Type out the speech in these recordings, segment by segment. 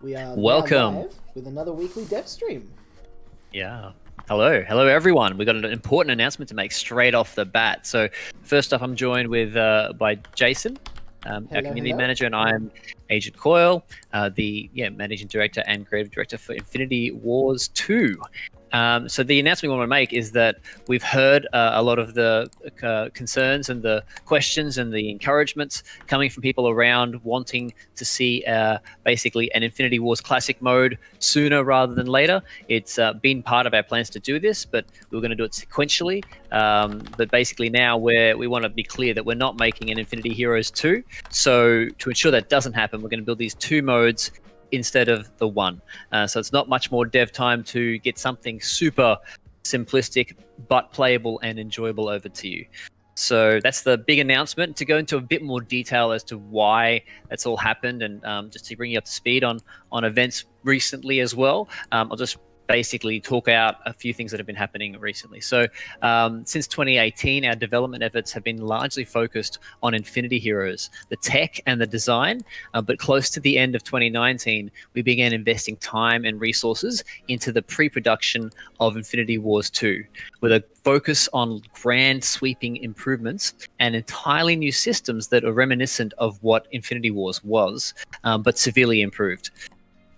We are now Welcome. live with another weekly DevStream. Yeah. Hello, everyone. We've got an important announcement to make straight off the bat. So, first off, I'm joined with by Jason, our community manager, and I'm Agent Coyle, the managing director and creative director for Infinity Wars 2. So the announcement we want to make is that we've heard a lot of the concerns and the questions and the encouragements coming from people around wanting to see basically an Infinity Wars Classic mode sooner rather than later. It's been part of our plans to do this, but we were going to do it sequentially. But basically now we want to be clear that we're not making an Infinity Heroes 2. So to ensure that doesn't happen, we're going to build these two modes instead of the one. So it's not much more dev time to get something super simplistic but playable and enjoyable over to you. So that's the big announcement. To go into a bit more detail as to why that's all happened, and just to bring you up to speed on events recently as well, I'll just basically talk out a few things that have been happening recently. So since 2018, our development efforts have been largely focused on Infinity Heroes, the tech and the design, but close to the end of 2019, we began investing time and resources into the pre-production of Infinity Wars 2, with a focus on grand sweeping improvements and entirely new systems that are reminiscent of what Infinity Wars was, but severely improved.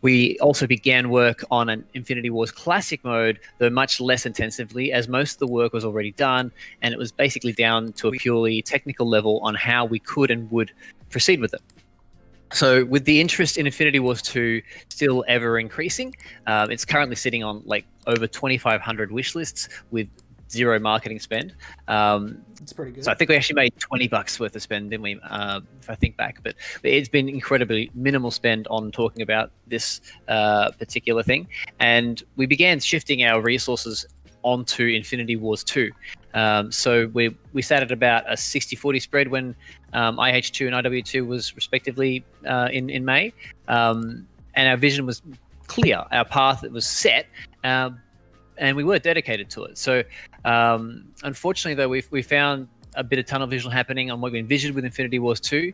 We also began work on an Infinity Wars Classic mode, though much less intensively, as most of the work was already done, and it was basically down to a purely technical level on how we could and would proceed with it. So with the interest in Infinity Wars 2 still ever increasing, it's currently sitting on like over 2,500 wish lists with zero marketing spend. It's pretty good. So I think we actually made $20 worth of spend, didn't we? If I think back, but it's been incredibly minimal spend on talking about this particular thing. And we began shifting our resources onto Infinity Wars 2. So we sat at about a 60-40 spread when IH2 and IW2 was respectively in May. And our vision was clear. Our path was set. And we were dedicated to it. So unfortunately, though, we found a bit of tunnel vision happening on what we envisioned with Infinity Wars 2.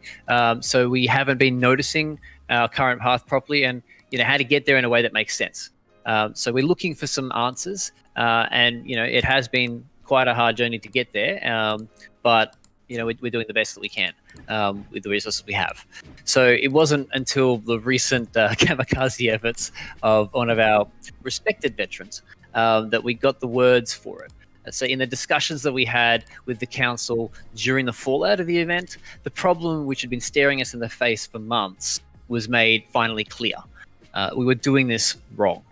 So we haven't been noticing our current path properly and how to get there in a way that makes sense. So we're looking for some answers. And it has been quite a hard journey to get there. But we're doing the best that we can with the resources we have. So it wasn't until the recent kamikaze efforts of one of our respected veterans that we got the words for it. So in the discussions that we had with the council during the fallout of the event, the problem which had been staring us in the face for months was made finally clear. We were doing this wrong.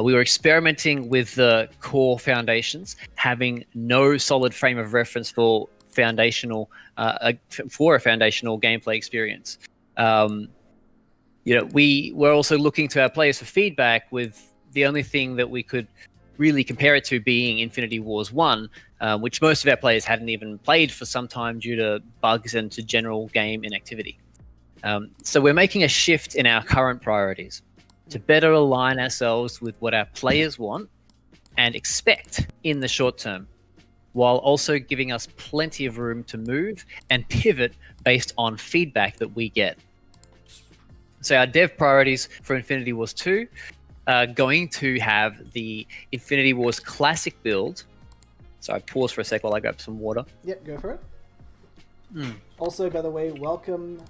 We were experimenting with the core foundations, having no solid frame of reference for a foundational gameplay experience. We were also looking to our players for feedback, with the only thing that we could really compare it to being Infinity Wars 1, which most of our players hadn't even played for some time due to bugs and to general game inactivity. So we're making a shift in our current priorities to better align ourselves with what our players want and expect in the short term, while also giving us plenty of room to move and pivot based on feedback that we get. So our dev priorities for Infinity Wars 2 are going to have the Infinity Wars Classic build. So I pause for a sec while I grab some water. Yep, go for it. Also, by the way, welcome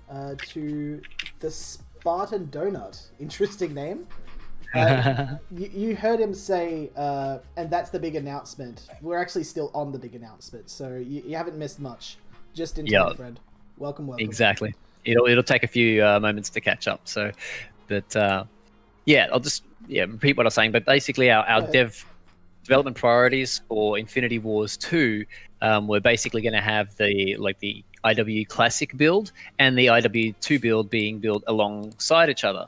to the Spartan Donut. Interesting name. You heard him say, and that's the big announcement. We're actually still on the big announcement, so you haven't missed much. Just in time, friend. Welcome. Exactly. It'll take a few moments to catch up. So, but I'll just repeat what I was saying. But basically, our development priorities for Infinity Wars 2, we're basically going to have the IW Classic build and the IW2 build being built alongside each other.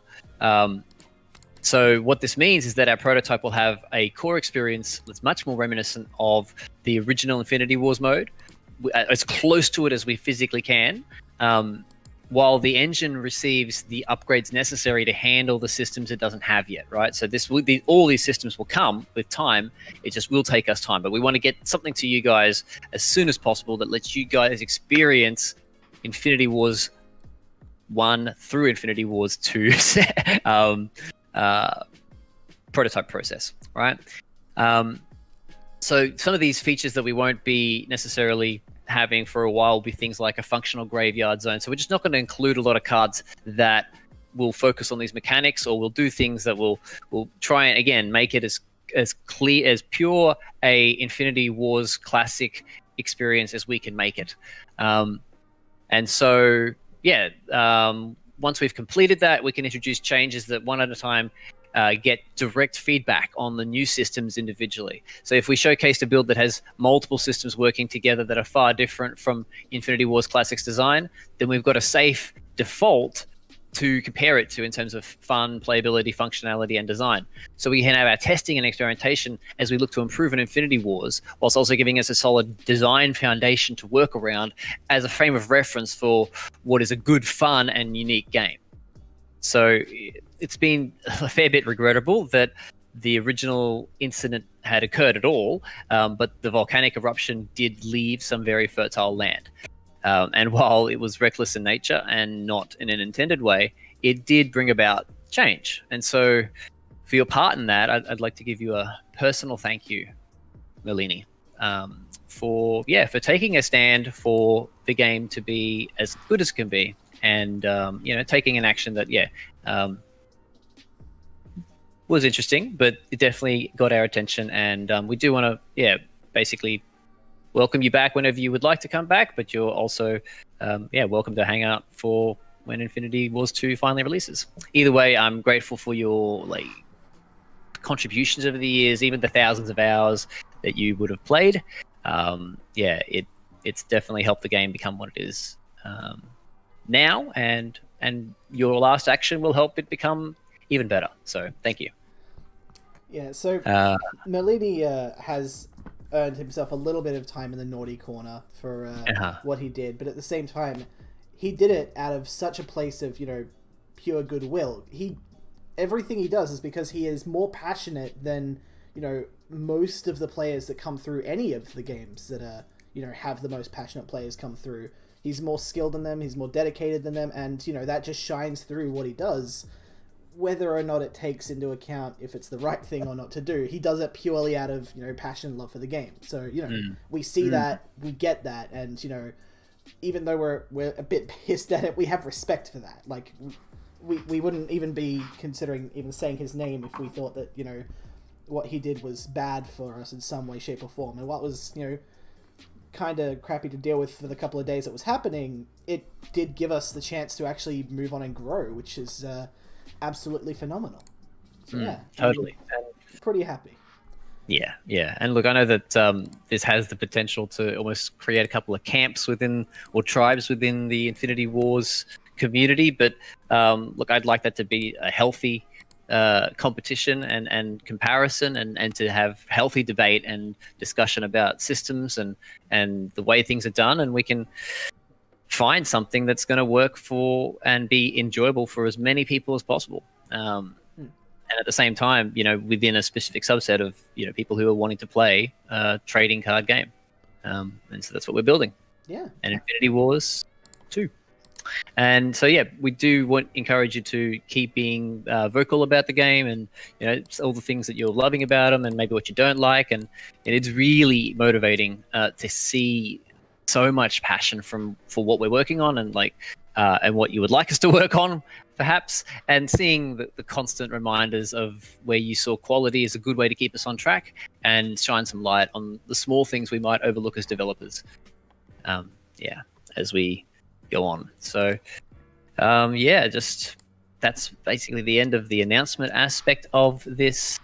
So what this means is that our prototype will have a core experience that's much more reminiscent of the original Infinity Wars mode, as close to it as we physically can, while the engine receives the upgrades necessary to handle the systems it doesn't have yet, right? So all these systems will come with time. It just will take us time, but we want to get something to you guys as soon as possible that lets you guys experience Infinity Wars 1 through Infinity Wars 2 prototype process, right? So some of these features that we won't be necessarily having for a while will be things like a functional graveyard zone. So we're just not going to include a lot of cards that will focus on these mechanics, or we'll do things that will try and, again, make it as clear, as pure a Infinity Wars classic experience as we can make it. And so, yeah, once we've completed that, we can introduce changes that one at a time get direct feedback on the new systems individually. So if we showcased a build that has multiple systems working together that are far different from Infinity Wars Classics design, then we've got a safe default to compare it to in terms of fun, playability, functionality, and design. So we can have our testing and experimentation as we look to improve an Infinity Wars, whilst also giving us a solid design foundation to work around as a frame of reference for what is a good, fun, and unique game. So it's been a fair bit regrettable that the original incident had occurred at all, but the volcanic eruption did leave some very fertile land. And while it was reckless in nature and not in an intended way, it did bring about change. And so for your part in that, I'd like to give you a personal thank you, Merlini, for taking a stand for the game to be as good as can be, and taking an action that was interesting, but it definitely got our attention. And we do want to basically welcome you back whenever you would like to come back, but you're also welcome to hang out for when Infinity Wars 2 finally releases. Either way, I'm grateful for your contributions over the years, even the thousands of hours that you would have played. It's definitely helped the game become what it is now, and your last action will help it become even better. So thank you. Yeah, so Merlini has earned himself a little bit of time in the naughty corner for what he did, but at the same time, he did it out of such a place of pure goodwill. Everything he does is because he is more passionate than most of the players that come through any of the games that have the most passionate players come through. He's more skilled than them, he's more dedicated than them, and that just shines through what he does. Whether or not it takes into account if it's the right thing or not to do, he does it purely out of passion and love for the game. So we see that, we get that, and even though we're a bit pissed at it, we have respect for that. Like we wouldn't even be considering even saying his name if we thought that what he did was bad for us in some way, shape, or form. And what was kind of crappy to deal with for the couple of days it was happening, it did give us the chance to actually move on and grow, which is absolutely phenomenal. So yeah, totally. I'm pretty happy. Yeah. And look, I know that this has the potential to almost create a couple of camps within, or tribes within, the Infinity Wars community, but look, I'd like that to be a healthy competition and comparison, and to have healthy debate and discussion about systems and the way things are done, and we can find something that's going to work for and be enjoyable for as many people as possible. And at the same time, within a specific subset of, people who are wanting to play a trading card game. And so that's what we're building. Yeah. And Infinity Wars 2. And so, we do encourage you to keep being vocal about the game, and, all the things that you're loving about them, and maybe what you don't like. And it's really motivating to see so much passion for what we're working on, and and what you would like us to work on, perhaps, and seeing the constant reminders of where you saw quality is a good way to keep us on track and shine some light on the small things we might overlook as developers. As we go on. So just that's basically the end of the announcement aspect of this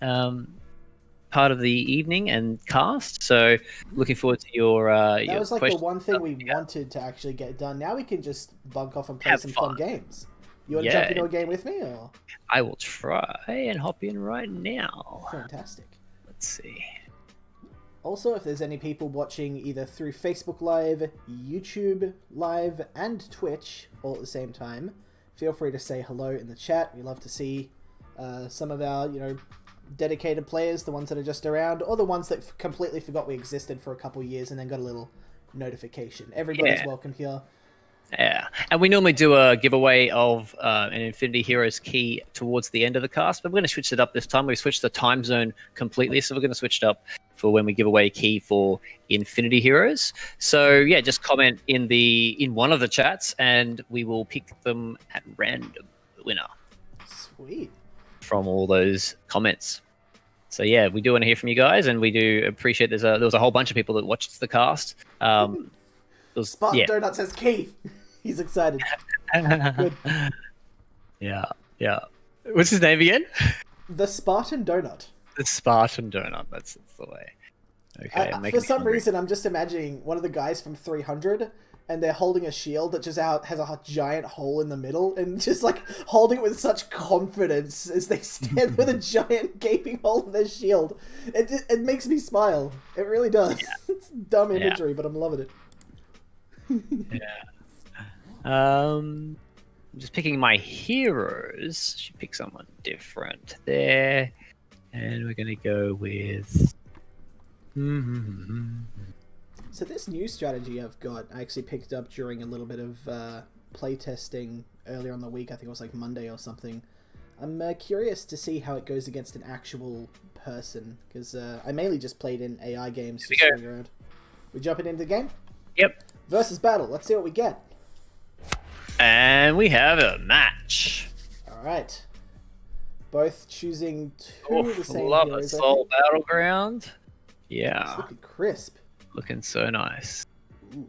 part of the evening and cast. So looking forward to your that was the one thing we wanted to actually get done. Now we can just bunk off and play some fun games. You want to jump into a game with me, or? I will try and hop in right now. Fantastic. Let's see. Also, if there's any people watching either through Facebook Live, YouTube Live, and Twitch all at the same time, feel free to say hello in the chat. We love to see some of our, dedicated players, the ones that are just around, or the ones that completely forgot we existed for a couple of years and then got a little notification. Everybody's welcome here. Yeah, and we normally do a giveaway of an Infinity Heroes key towards the end of the cast, but we're going to switch it up this time. We switched the time zone completely, so we're going to switch it up for when we give away a key for Infinity Heroes. So yeah, just comment in one of the chats, and we will pick them at random, the winner. Sweet. From all those comments. So yeah, we do want to hear from you guys, and we do appreciate there was a whole bunch of people that watched the cast. Spartan Donut says Keith. He's excited. Good. Yeah. What's his name again? The Spartan Donut. The Spartan Donut. That's the way. Okay. For some reason, I'm just imagining one of the guys from 300, and they're holding a shield that just has a giant hole in the middle, and just like holding it with such confidence as they stand with a giant gaping hole in their shield. It makes me smile. It really does. Yeah. It's dumb imagery, but I'm loving it. Yeah. I'm just picking my heroes. Should pick someone different there, and we're gonna go with. So this new strategy I actually picked up during a little bit of playtesting earlier on the week. I think it was like Monday or something. I'm curious to see how it goes against an actual person, because I mainly just played in AI games. We jumping into the game? Yep. Versus battle. Let's see what we get. And we have a match. Alright. Both choosing two of the same love heroes. A Soul Battleground. Yeah. It's looking crisp. Looking so nice. Ooh.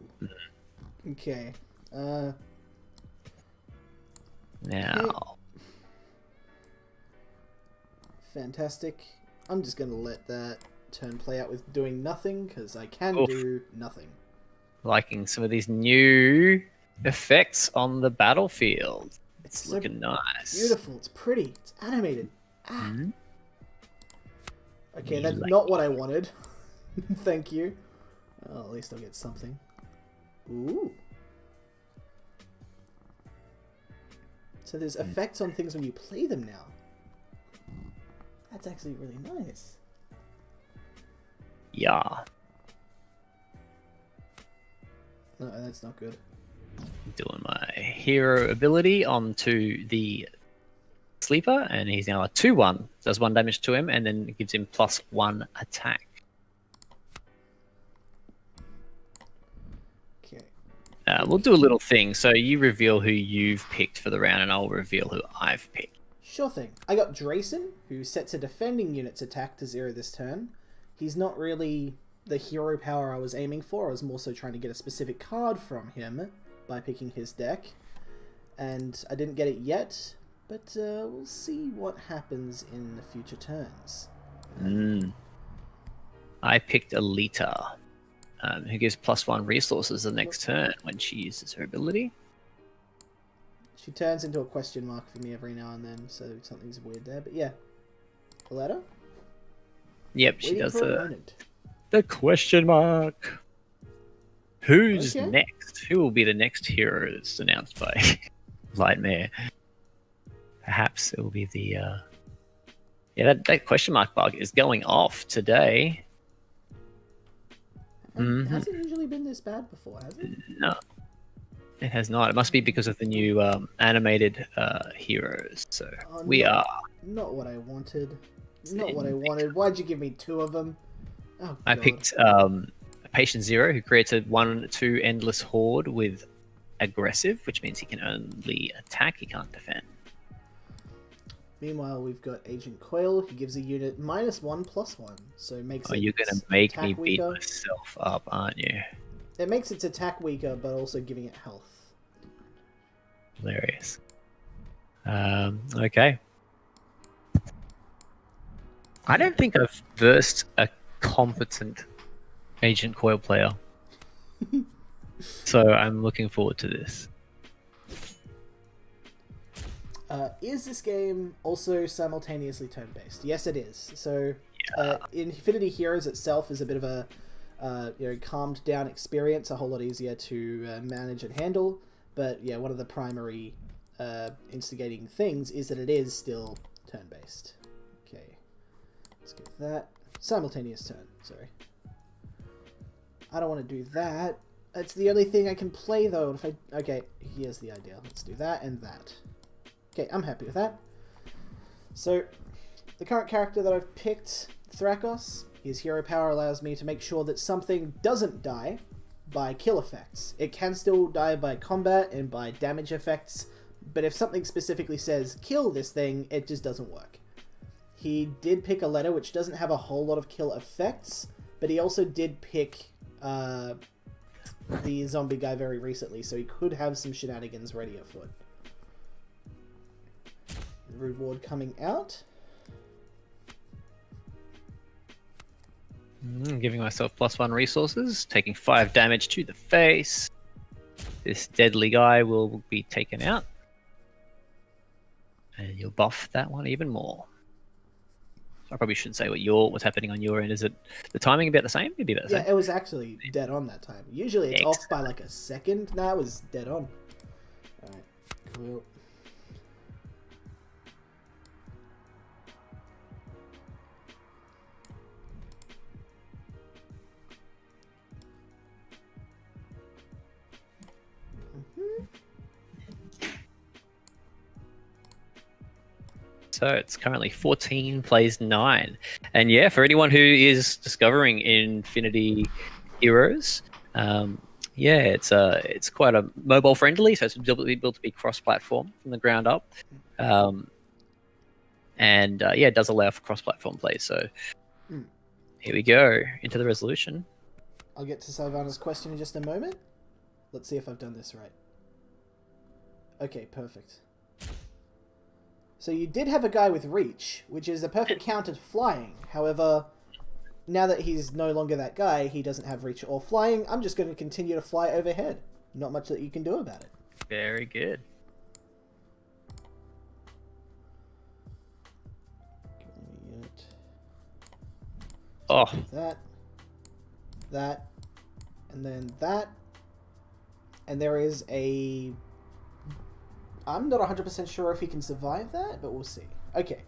Okay. Now. Fantastic. I'm just going to let that turn play out with doing nothing, because I can do nothing. Liking some of these new effects on the battlefield. It's so looking nice. Beautiful. It's pretty. It's animated. Okay, that's not what I wanted. Thank you. Oh, at least I'll get something. Ooh. So there's effects on things when you play them now. That's actually really nice. Yeah. No, that's not good. Doing my hero ability onto the sleeper, and he's now a 2/1. Does 1 damage to him, and then gives him +1 attack. Okay. We'll do a little thing. So you reveal who you've picked for the round, and I'll reveal who I've picked. Sure thing. I got Drayson, who sets a defending unit's attack to 0 this turn. He's not really the hero power I was aiming for. I was more so trying to get a specific card from him by picking his deck. And I didn't get it yet, but we'll see what happens in the future turns. I picked Alita, who gives +1 resources the next turn when she uses her ability. She turns into a question mark for me every now and then, so something's weird there. But yeah. Alita? Yep, she does the question mark. Who's next? Who will be the next hero that's announced by Lightmare? Perhaps it will be the... that question mark bug is going off today. It hasn't usually been this bad before, has it? No. It has not. It must be because of the new animated heroes. So Not what I wanted. Not what I wanted. Why'd you give me 2 of them? Oh, God. I picked Patient Zero, who creates a 1/2 endless horde with aggressive, which means he can only attack, he can't defend. Meanwhile, we've got Agent Coil, who gives a unit -1/+1, so makes it. You're gonna make me beat myself up, aren't you? It makes its attack weaker, but also giving it health. Hilarious. Okay. I don't think I've versed a competent Agent Coil player. So I'm looking forward to this. Is this game also simultaneously turn-based? Yes, it is. So, Infinity Heroes itself is a bit of a calmed down experience, a whole lot easier to manage and handle. But yeah, one of the primary instigating things is that it is still turn-based. Okay, let's get that. Simultaneous turn, sorry. I don't want to do that. It's the only thing I can play, though. If I... Okay, here's the idea. Let's do that and that. Okay, I'm happy with that. So, the current character that I've picked, Thrakos, his hero power allows me to make sure that something doesn't die by kill effects. It can still die by combat and by damage effects, but if something specifically says, kill this thing, it just doesn't work. He did pick a letter which doesn't have a whole lot of kill effects, but he also did pick the zombie guy very recently, so he could have some shenanigans ready afoot. Reward coming out. Giving myself +1 resources, taking 5 damage to the face. This deadly guy will be taken out. And you'll buff that one even more. I probably shouldn't say what's happening on your end. Is it the timing about the same? It'd be about the same. Yeah, it was actually dead on that time. Usually it's off by like a second. Nah, it was dead on. Alright, cool. So it's currently 14 plays 9. And yeah, for anyone who is discovering Infinity Heroes, yeah, it's quite a mobile friendly, so it's built to be cross-platform from the ground up. And yeah, it does allow for cross-platform play. So here we go into the resolution. I'll get to Sylvana's question in just a moment. Let's see if I've done this right. Okay, perfect. So you did have a guy with reach, which is a perfect counter to flying. However, now that he's no longer that guy, he doesn't have reach or flying. I'm just going to continue to fly overhead. Not much that you can do about it. Very good. Oh. That, and then that. And there is a... I'm not 100% sure if he can survive that, but we'll see. Okay.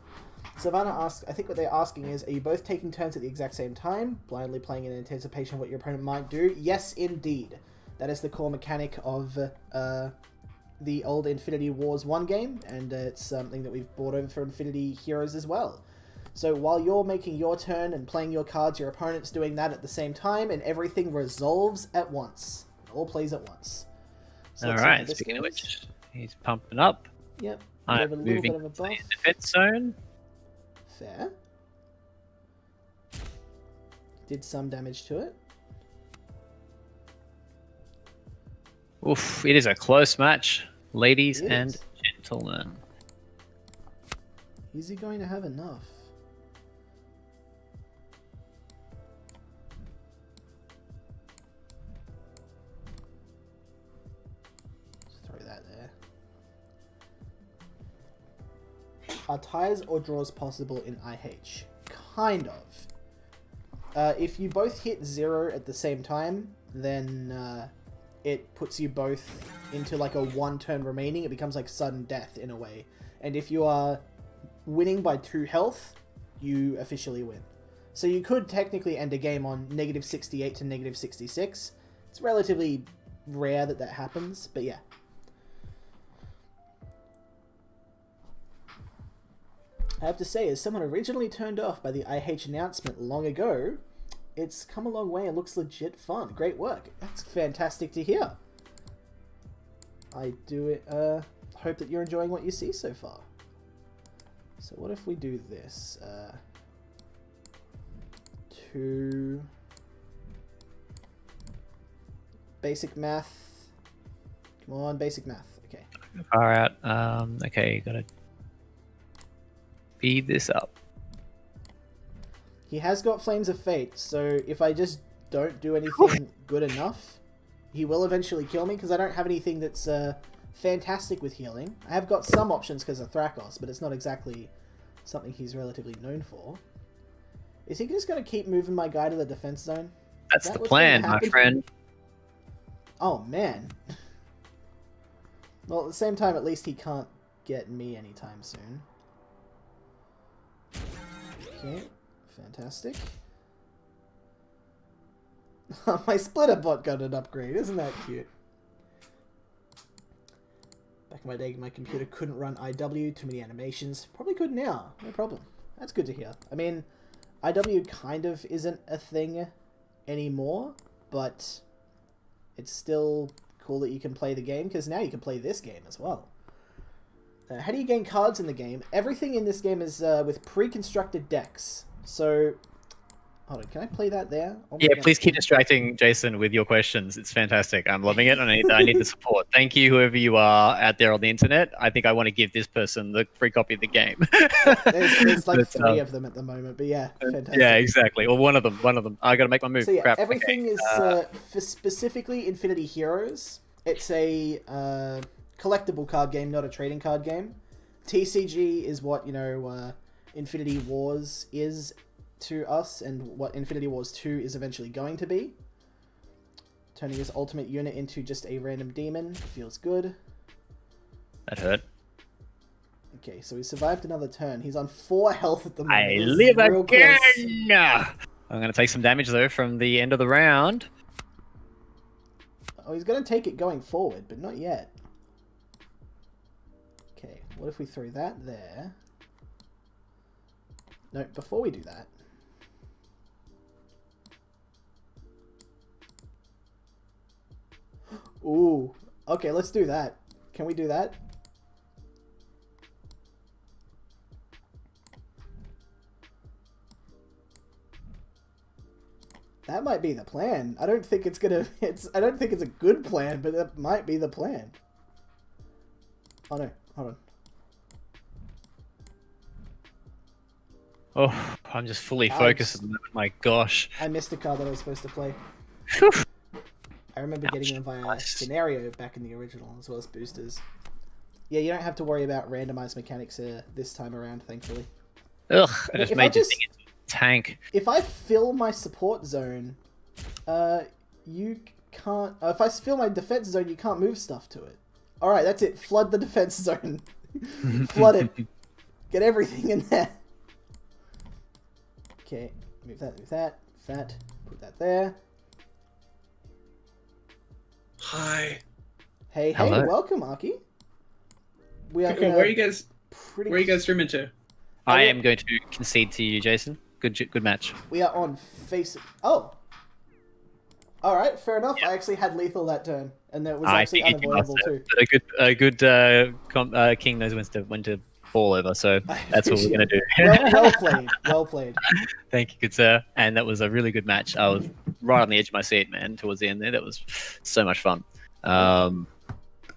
Savannah asks, I think what they're asking is, are you both taking turns at the exact same time, blindly playing in anticipation of what your opponent might do? Yes, indeed. That is the core mechanic of the old Infinity Wars 1 game, and it's something that we've brought over for Infinity Heroes as well. So while you're making your turn and playing your cards, your opponent's doing that at the same time, and everything resolves at once. It all plays at once. So alright, speaking of which... He's pumping up. Yep. I'm moving to the defense zone. Fair. Did some damage to it. Oof, it is a close match, ladies and gentlemen. Is he going to have enough? Are ties or draws possible in IH? Kind of. If you both hit 0 at the same time, then it puts you both into like a 1 turn remaining. It becomes like sudden death in a way. And if you are winning by 2 health, you officially win. So you could technically end a game on -68 to -66. It's relatively rare that happens, but yeah. I have to say, as someone originally turned off by the IH announcement long ago, it's come a long way and looks legit fun. Great work. That's fantastic to hear. I do hope that you're enjoying what you see so far. So what if we do this? 2... Basic math. Come on, basic math. Okay. Far out. Okay, gotta... Speed this up. He has got Flames of Fate, so if I just don't do anything good enough, he will eventually kill me, because I don't have anything that's fantastic with healing. I have got some options because of Thrakos, but it's not exactly something he's relatively known for. Is he just going to keep moving my guy to the defense zone? That's the plan, my friend. Oh, man. Well, at the same time, at least he can't get me anytime soon. Okay, fantastic. My splitter bot got an upgrade. Isn't that cute? Back in my day, my computer couldn't run IW. Too many animations. Probably could now. No problem. That's good to hear. I mean, IW kind of isn't a thing anymore, but it's still cool that you can play the game, because now you can play this game as well. How do you gain cards in the game? Everything in this game is with pre-constructed decks. So, hold on, can I play that there? Yeah, please keep distracting Jason with your questions. It's fantastic. I'm loving it, and I need the support. Thank you, whoever you are out there on the internet. I think I want to give this person the free copy of the game. There's like three of them at the moment, but yeah, fantastic. Yeah, exactly. Or one of them. I got to make my move. So yeah, Crap. everything Okay. is for specifically Infinity Heroes. It's a collectible card game, not a trading card game. TCG is what, Infinity Wars is to us, and what Infinity Wars 2 is eventually going to be. Turning his ultimate unit into just a random demon feels good. That hurt. Okay, so he survived another turn. He's on 4 health at the moment. I He's live real again! close. I'm going to take some damage, though, from the end of the round. Oh, he's going to take it going forward, but not yet. Okay, what if we throw that there? No, before we do that. Ooh, okay, let's do that. Can we do that? That might be the plan. I don't think it's gonna. I don't think it's a good plan, but that might be the plan. Oh no! Hold on. Oh, I'm just fully focused at the moment. My gosh. I missed a card that I was supposed to play. I remember getting them via scenario back in the original, as well as boosters. Yeah, you don't have to worry about randomized mechanics this time around, thankfully. Ugh, I just made this thing into a tank. If I fill my support zone, you can't... if I fill my defense zone, you can't move stuff to it. Alright, that's it. Flood the defense zone. Flood it. Get everything in there. Okay, move that, put that there. Hi. Hey, Hello. welcome, Aki. We are Okay, where are you guys streaming to? I am going to concede to you, Jason. Good match. We are on face... Oh! Alright, fair enough. Yeah. I actually had lethal that turn, and that was actually unavoidable too. But a good king knows when to fall over, so that's what we're going to do. Well played, well played. Thank you, good sir. And that was a really good match. I was right on the edge of my seat, man, towards the end there. That was so much fun.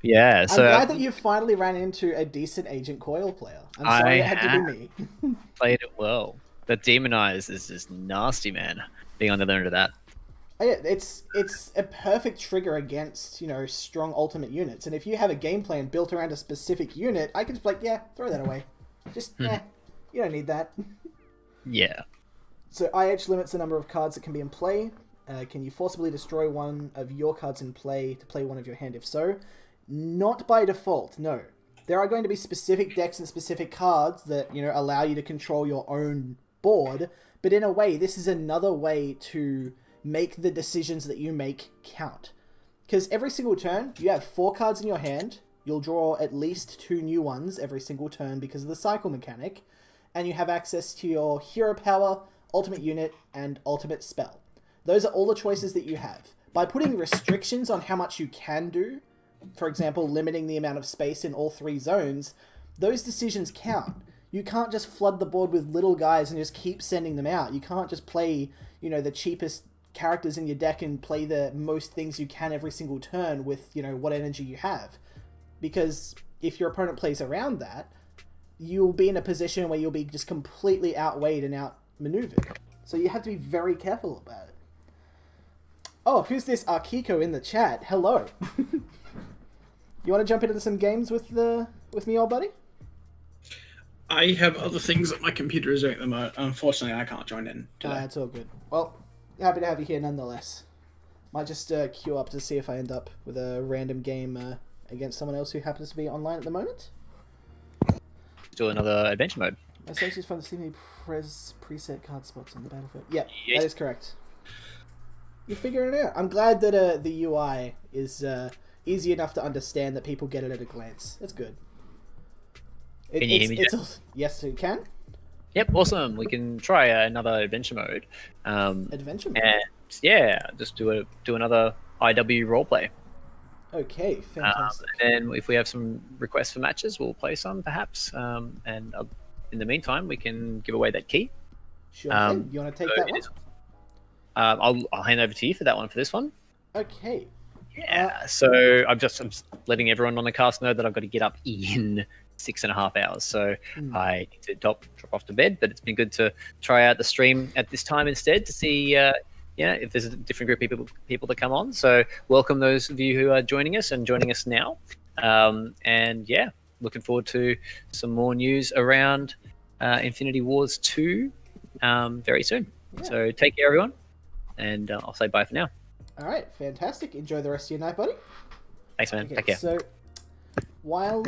Yeah, so... I'm glad that you finally ran into a decent Agent Coil player. I'm sorry it had to be me. Played it well. That Demonize is just nasty, man. Being on the other end of that. Oh, yeah, it's a perfect trigger against, strong ultimate units. And if you have a game plan built around a specific unit, I can just be like, yeah, throw that away. Just, you don't need that. Yeah. So IH limits the number of cards that can be in play. Can you forcibly destroy one of your cards in play to play one of your hand? If so, not by default, no. There are going to be specific decks and specific cards that, allow you to control your own board. But in a way, this is another way to make the decisions that you make count. Because every single turn, you have 4 cards in your hand. You'll draw at least 2 new ones every single turn because of the cycle mechanic. And you have access to your hero power, ultimate unit, and ultimate spell. Those are all the choices that you have. By putting restrictions on how much you can do, for example, limiting the amount of space in all 3 zones, those decisions count. You can't just flood the board with little guys and just keep sending them out. You can't just play, the cheapest characters in your deck and play the most things you can every single turn with, what energy you have. Because if your opponent plays around that, you'll be in a position where you'll be just completely outweighed and outmaneuvered. So you have to be very careful about it. Oh, who's this Arkiko in the chat? Hello. You want to jump into some games with me, old buddy? I have other things that my computer is doing at the moment. Unfortunately, I can't join in today. That's all good. Well, happy to have you here nonetheless. Might just queue up to see if I end up with a random game against someone else who happens to be online at the moment. Do another adventure mode. My search is from the Steam preset card spots on the battlefield. Yep, that is correct. You're figuring it out. I'm glad that the UI is easy enough to understand that people get it at a glance. That's good. Can you hear me, Jack? Yes, you can. Yep, awesome. We can try another adventure mode. Adventure mode? And yeah, just do another IW roleplay. Okay, fantastic. And if we have some requests for matches, we'll play some perhaps. And in the meantime, we can give away that key. Sure thing. You want to take that one? I'll hand over to you for that one for this one. Okay. Yeah. So I'm just letting everyone on the cast know that I've got to get up in 6.5 hours. So I need to drop off to bed. But it's been good to try out the stream at this time instead to see if there's a different group of people that come on. So welcome those of you who are joining us now. And yeah, looking forward to some more news around Infinity Wars 2 very soon. Yeah. So take care, everyone. And I'll say bye for now. All right, fantastic. Enjoy the rest of your night, buddy. Thanks, man. Okay, take care. So while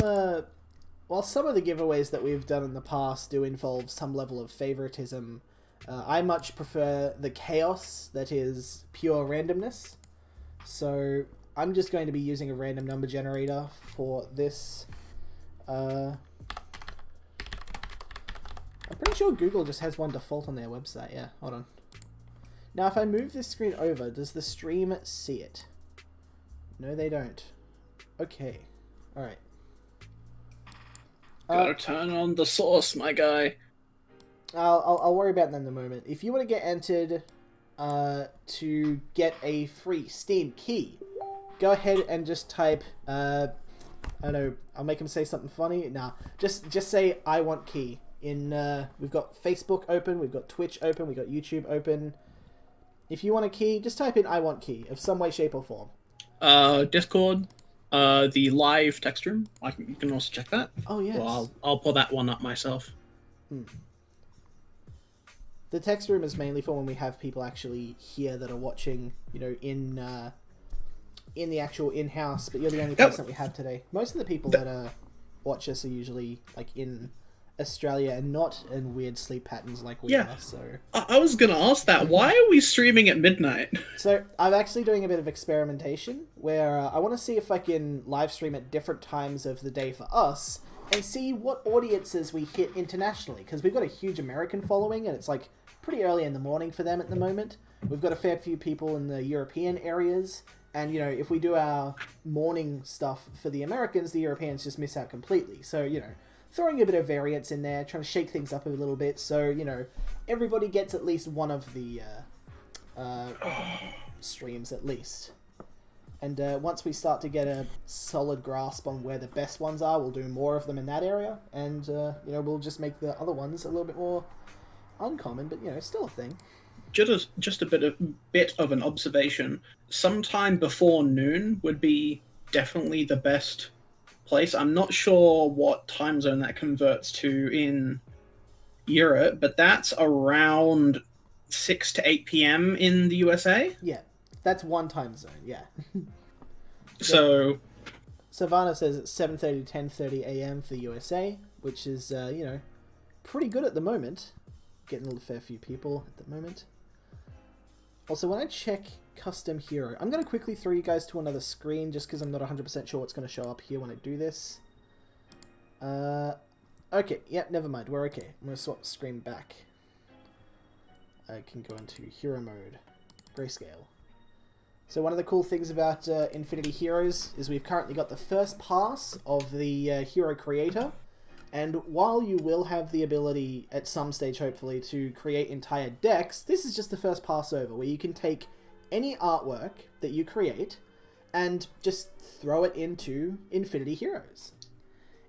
some of the giveaways that we've done in the past do involve some level of favoritism, I much prefer the chaos that is pure randomness. So I'm just going to be using a random number generator for this. I'm pretty sure Google just has one default on their website. Yeah, hold on. Now, if I move this screen over, does the stream see it? No, they don't. Okay. Alright. Gotta turn on the source, my guy. I'll worry about that in a moment. If you want to get entered to get a free Steam key, go ahead and just type, I don't know, I'll make him say something funny. Nah, just say, I want key. We've got Facebook open, we've got Twitch open, we've got YouTube open. If you want a key, just type in I want key of some way, shape, or form. Discord, the live text room. You can also check that. Oh, yes. Well, I'll pull that one up myself. The text room is mainly for when we have people actually here that are watching, in the actual in-house, but you're the only person that we have today. Most of the people that watch us are usually in Australia and not in weird sleep patterns like we are. So I was gonna ask that. Why are we streaming at midnight? So I'm actually doing a bit of experimentation where I want to see if I can live stream at different times of the day for us and see what audiences we hit internationally, because we've got a huge American following and it's pretty early in the morning for them at the moment. We've got a fair few people in the European areas, and if we do our morning stuff for the Americans, the Europeans just miss out completely. So throwing a bit of variance in there, trying to shake things up a little bit, so, everybody gets at least one of the streams at least. And once we start to get a solid grasp on where the best ones are, we'll do more of them in that area, and, we'll just make the other ones a little bit more uncommon, but, still a thing. Just a bit of an observation. Sometime before noon would be definitely the best place. I'm not sure what time zone that converts to in Europe, but that's around 6 to 8 p.m. in the USA. Yeah, that's one time zone, yeah. So Savannah says it's 7:30 to 10:30 a.m. for the USA, which is, pretty good at the moment. Getting a fair few people at the moment. Also, when I check custom hero, I'm going to quickly throw you guys to another screen just because I'm not 100% sure what's going to show up here when I do this. Okay, yep, never mind, we're okay. I'm going to swap the screen back. I can go into hero mode, grayscale. So one of the cool things about Infinity Heroes is we've currently got the first pass of the hero creator. And while you will have the ability at some stage, hopefully, to create entire decks, this is just the first pass over, where you can take any artwork that you create and just throw it into Infinity Heroes.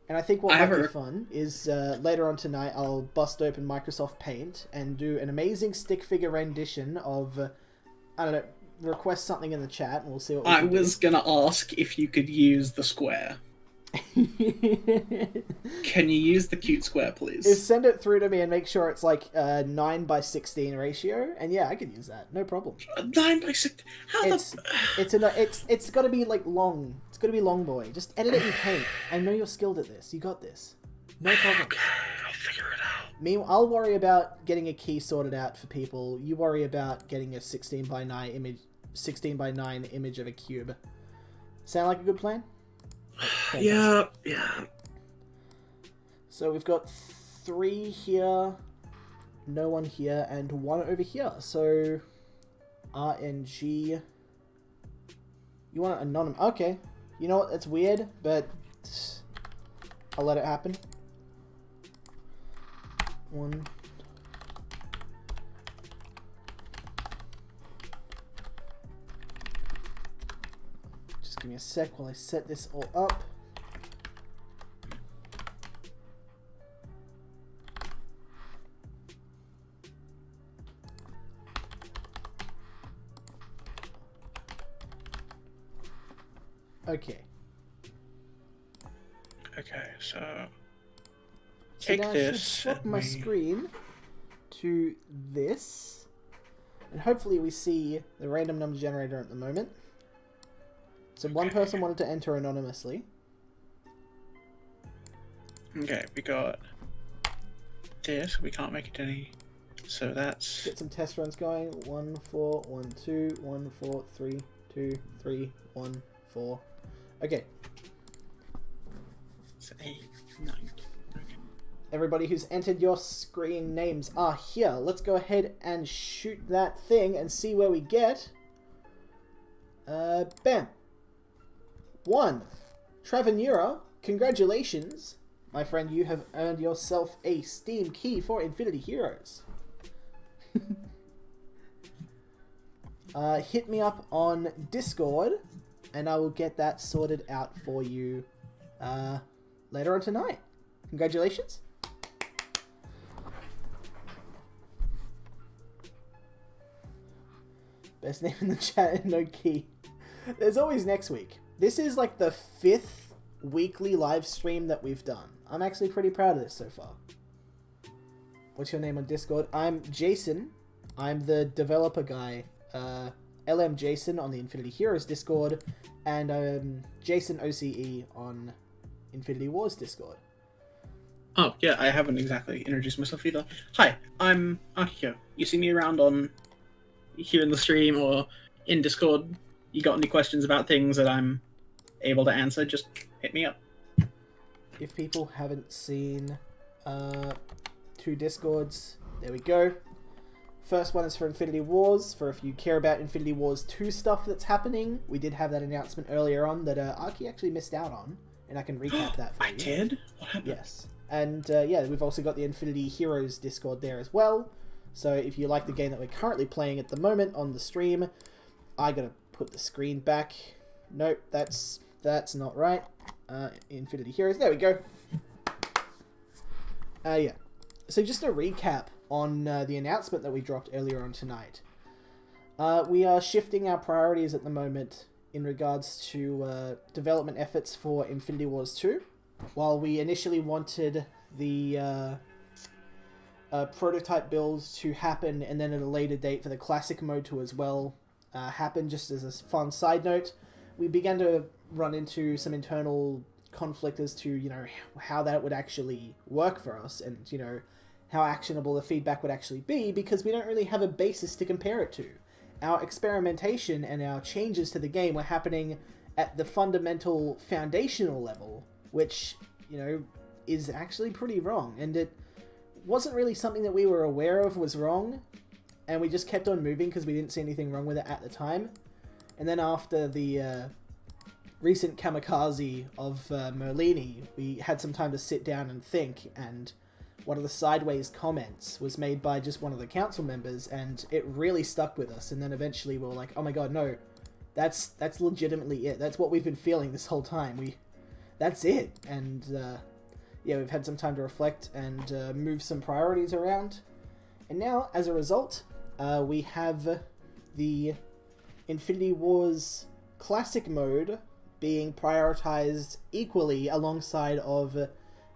And I think what might be fun is later on tonight I'll bust open Microsoft Paint and do an amazing stick figure rendition of, I don't know, request something in the chat and we'll see what we can do. I was going to ask if you could use the square. Can you use the cute square, please? Send it through to me and make sure it's 9:16 ratio, and yeah, I can use that, no problem. 9:16. It's got to be long. It's got to be long, boy. Just edit it in Paint. I know you're skilled at this. You got this. No problem. Okay, I'll figure it out. Meanwhile, I'll worry about getting a key sorted out for people. You worry about getting a 16:9 image 16 by 9 image of a cube. Sound like a good plan? Yeah. So we've got 3 here, no one here, and 1 over here. So RNG. You want it anonymous? Okay. You know what? That's weird, but I'll let it happen. 1. Just give me a sec while I set this all up. Okay. Okay, so So now I should this. swap my screen to this. And hopefully we see the random number generator at the moment. So one person wanted to enter anonymously. Okay, we got this. We can't make it any. So that's. Get some test runs going. 1 4 1 2 1 4 3 2 3 1 4. Okay. It's 8, 9. Okay. Everybody who's entered your screen names are here. Let's go ahead and shoot that thing and see where we get. Bam. 1. Trevor Nura, congratulations. My friend, you have earned yourself a Steam key for Infinity Heroes. Hit me up on Discord, and I will get that sorted out for you later on tonight. Congratulations. Best name in the chat and no key. There's always next week. This is like the 5th weekly live stream that we've done. I'm actually pretty proud of this so far. What's your name on Discord? I'm Jason. I'm the developer guy. LM Jason on the Infinity Heroes Discord, and Jason OCE on Infinity Wars Discord. Oh, yeah, I haven't exactly introduced myself either. Hi, I'm Akiko. You see me around on here in the stream or in Discord. You got any questions about things that I'm able to answer, just hit me up. If people haven't seen 2 Discords, there we go. First one is for Infinity Wars, for if you care about Infinity Wars 2 stuff that's happening. We did have that announcement earlier on that Aki actually missed out on, and I can recap that for you. I did? What happened? Yes. And yeah, we've also got the Infinity Heroes Discord there as well. So if you like the game that we're currently playing at the moment on the stream, I gotta put the screen back. Nope, that's not right. Infinity Heroes, there we go. Yeah. So just a recap on the announcement that we dropped earlier on tonight. We are shifting our priorities at the moment in regards to development efforts for Infinity Wars 2. While we initially wanted the prototype builds to happen, and then at a later date for the classic mode to as well happen, just as a fun side note, we began to run into some internal conflict as to, you know, how that would actually work for us, and, you know, how actionable the feedback would actually be, because we don't really have a basis to compare it to. Our experimentation and our changes to the game were happening at the fundamental foundational level, which, you know, is actually pretty wrong, and it wasn't really something that we were aware of was wrong, and we just kept on moving because we didn't see anything wrong with it at the time. And then after the recent kamikaze of Merlini, we had some time to sit down and think, and one of the sideways comments was made by just one of the council members, and it really stuck with us. And then eventually we were like, oh my god, no, that's legitimately it. That's what we've been feeling this whole time. That's it. And yeah, we've had some time to reflect and move some priorities around. And now, as a result, we have the Infinity Wars Classic mode being prioritized equally alongside of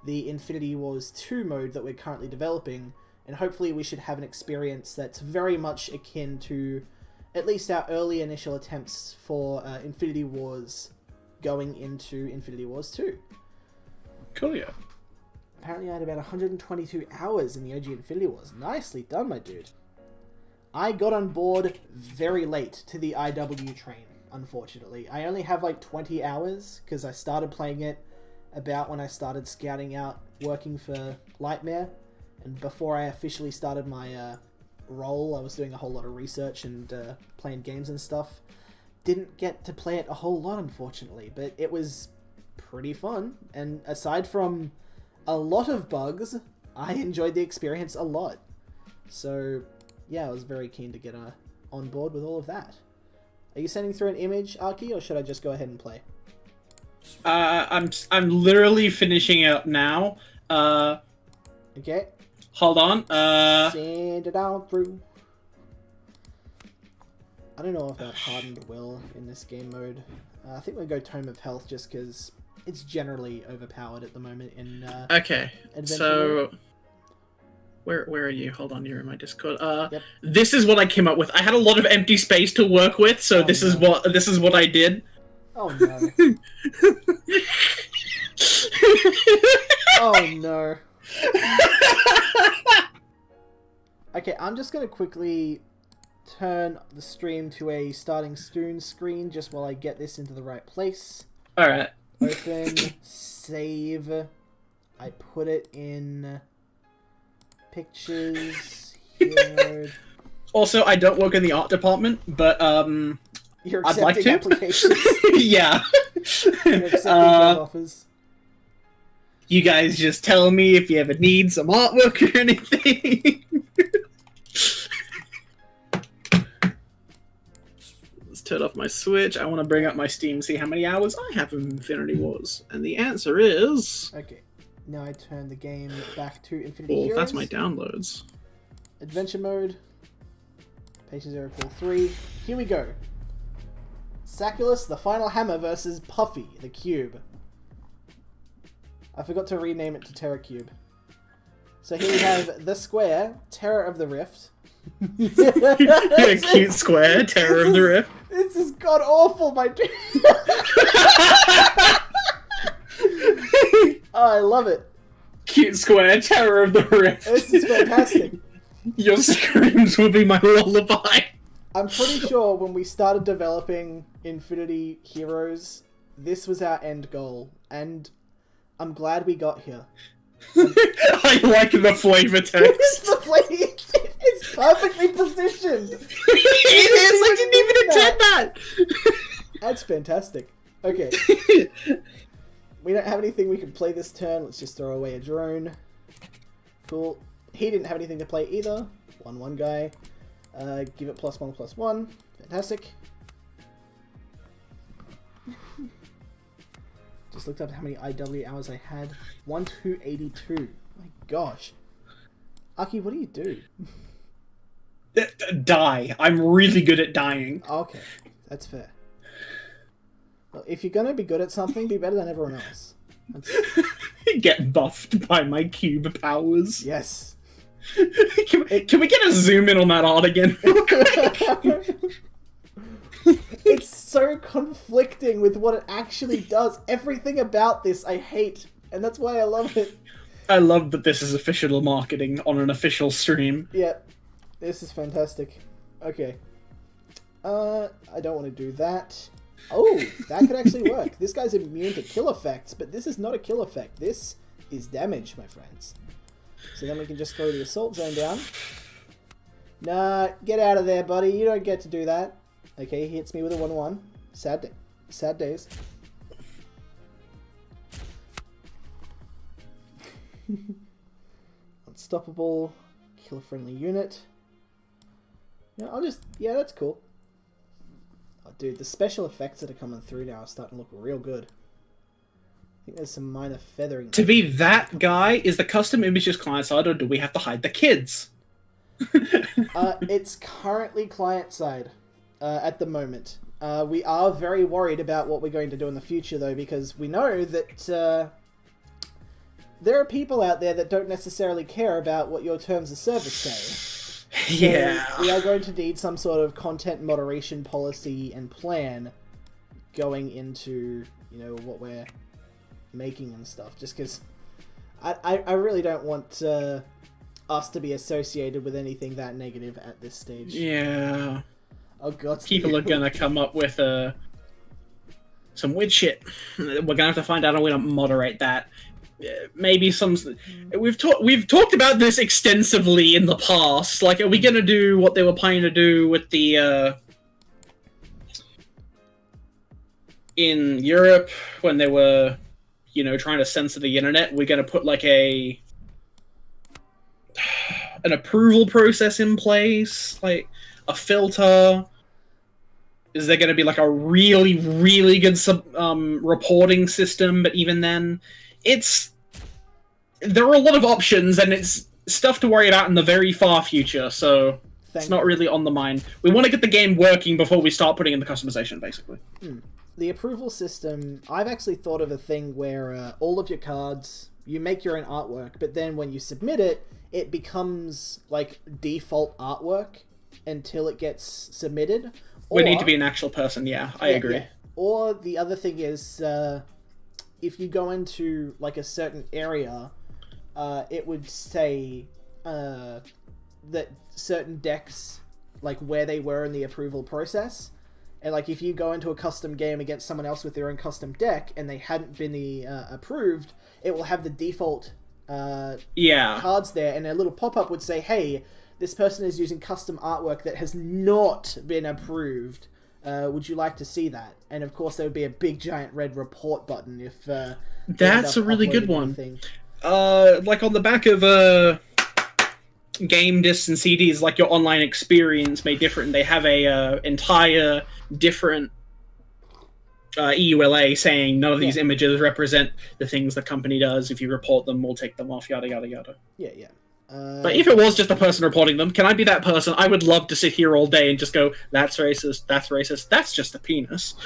the Infinity Wars 2 mode that we're currently developing, and hopefully we should have an experience that's very much akin to at least our early initial attempts for Infinity Wars going into Infinity Wars 2. Cool, yeah. Apparently I had about 122 hours in the OG Infinity Wars. Nicely done, my dude. I got on board very late to the IW train, unfortunately. I only have like 20 hours because I started playing it about when I started scouting out working for Lightmare. And before I officially started my role, I was doing a whole lot of research and playing games and stuff. Didn't get to play it a whole lot, unfortunately, but it was pretty fun. And aside from a lot of bugs, I enjoyed the experience a lot. So yeah, I was very keen to get on board with all of that. Are you sending through an image, Arky, or should I just go ahead and play? I'm literally finishing it now. Okay. Hold on. Send it down through. I don't know if that hardened well in this game mode. I think we'll go Tome of Health just because it's generally overpowered at the moment in okay. Adventure So mode. where are you? Hold on, you're in my Discord. Yep. This is what I came up with. I had a lot of empty space to work with, so this is what I did. Oh no. Oh no. Okay, I'm just gonna quickly turn the stream to a starting soon screen just while I get this into the right place. Alright. Open, save. I put it in pictures, hero. Also, I don't work in the art department, but You're I'd like accepting to. applications. Yeah. You're accepting job offers. You guys just tell me if you ever need some artwork or anything. Let's turn off my Switch. I want to bring up my Steam, see how many hours I have in Infinity Wars. And the answer is... Okay. Now I turn the game back to Infinity Well, Heroes. that's my downloads. Adventure mode. Patient 043. Here we go. Saculus, the final hammer versus Puffy, the cube. I forgot to rename it to Terra Cube. So here we have the square, Terror of the Rift. Cute square, Terror of the Rift. This is god awful, my dude. Oh, I love it. Cute square, Terror of the Rift. This is fantastic. Your screams will be my lullaby. I'm pretty sure when we started developing Infinity Heroes, this was our end goal, and I'm glad we got here. I like the flavor text. It's the flavor. It's perfectly positioned. It is. I didn't even intend that. That's fantastic. Okay. We don't have anything we can play this turn. Let's just throw away a drone. Cool. He didn't have anything to play either. 1/1 guy. Give it +1/+1. Fantastic. Just looked up how many IW hours I had. 1282. My gosh. Aki, what do you do? Die. I'm really good at dying. Okay, that's fair. Well, if you're gonna be good at something, be better than everyone else. Get buffed by my cube powers. Yes. Can we get a zoom in on that art again? It's so conflicting with what it actually does. Everything about this I hate, and that's why I love it. I love that this is official marketing on an official stream. Yeah, this is fantastic. Okay. I don't want to do that. Oh, that could actually work. This guy's immune to kill effects, but this is not a kill effect. This is damage, my friends. So then we can just throw the assault zone down. Nah, get out of there, buddy. You don't get to do that. Okay, he hits me with a 1/1. Sad days. Unstoppable. Kill a friendly unit. Yeah, that's cool. Oh, dude, the special effects that are coming through now are starting to look real good. I think there's some minor feathering. To be that guy, is the custom images client-side, or do we have to hide the kids? It's currently client-side at the moment. We are very worried about what we're going to do in the future, though, because we know that there are people out there that don't necessarily care about what your terms of service say. So Yeah. we are going to need some sort of content moderation policy and plan going into, what we're making and stuff. Just because I really don't want us to be associated with anything that negative at this stage. Yeah. Oh god. People are gonna come up with some weird shit. We're gonna have to find out a way to moderate that. Maybe some. We've talked about this extensively in the past. Like, are we gonna do what they were planning to do with the in Europe when they were, trying to censor the internet? We're gonna put like an approval process in place, like a filter. Is there going to be like a really, really good reporting system? But even then, there are a lot of options, and it's stuff to worry about in the very far future. So it's not really on the mind. We want to get the game working before we start putting in the customization, basically. The approval system, I've actually thought of a thing where all of your cards, you make your own artwork, but then when you submit it, it becomes like default artwork until it gets submitted. We need to be an actual person, yeah, I agree. Yeah. Or the other thing is, if you go into like a certain area, it would say that certain decks, like where they were in the approval process, and like if you go into a custom game against someone else with their own custom deck and they hadn't been approved, it will have the default cards there, and a little pop-up would say, hey, this person is using custom artwork that has not been approved. Would you like to see that? And of course, there would be a big giant red report button if. That's a really good one. Anything. Like on the back of game discs and CDs, like your online experience made different. They have a entire different EULA saying none of these images represent the things the company does. If you report them, we'll take them off. Yada yada yada. Yeah. But if it was just a person reporting them, can I be that person? I would love to sit here all day and just go, that's racist, that's just a penis.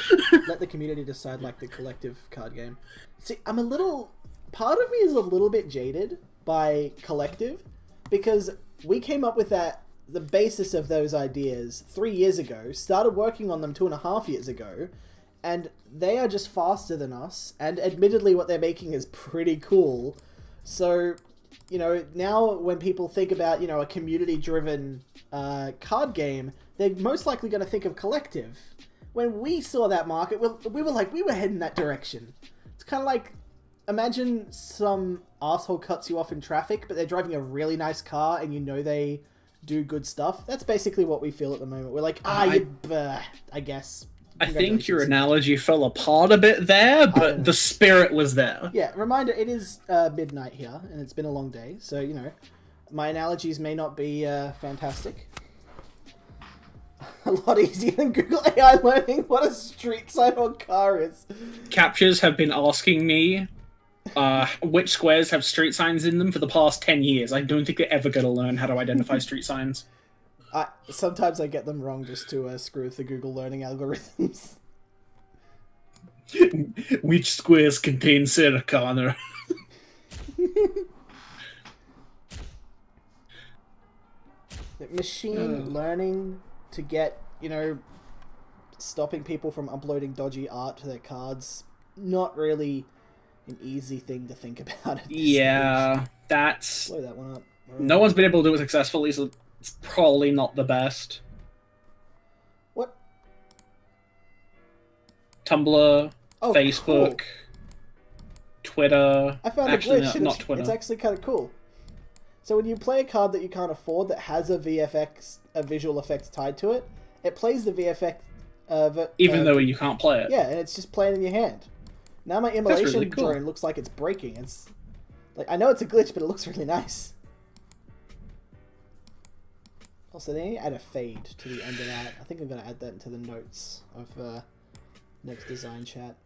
Let the community decide, like the collective card game. See, part of me is a little bit jaded by collective, because we came up with the basis of those ideas 3 years ago, started working on them 2.5 years ago, and they are just faster than us, and admittedly what they're making is pretty cool. So, now when people think about, a community-driven card game, they're most likely going to think of collective. When we saw that market, we were heading that direction. It's kind of like, imagine some asshole cuts you off in traffic, but they're driving a really nice car and they do good stuff. That's basically what we feel at the moment. We're like, I guess. I think your analogy fell apart a bit there, but the spirit was there. Yeah, reminder, it is midnight here, and it's been a long day, so, my analogies may not be fantastic. A lot easier than Google AI learning what a street sign or car is. Captures have been asking me which squares have street signs in them for the past 10 years. I don't think they're ever going to learn how to identify street signs. Sometimes I get them wrong just to screw with the Google learning algorithms. Which squares contain Sarah Connor? Machine learning to get, stopping people from uploading dodgy art to their cards, not really an easy thing to think about at this stage. That's... Blow that one up. No one's been able to do it successfully, so it's probably not the best. What? Tumblr, Facebook, cool. Twitter. I found a glitch. Not Twitter. It's actually kind of cool. So when you play a card that you can't afford that has a visual effect tied to it, it plays the VFX. Even though you can't play it. Yeah, and it's just playing in your hand. Now my immolation really cool. drone looks like it's breaking. It's like, I know it's a glitch, but it looks really nice. Also, they need to add a fade to the end of that. I think I'm going to add that into the notes of next design chat.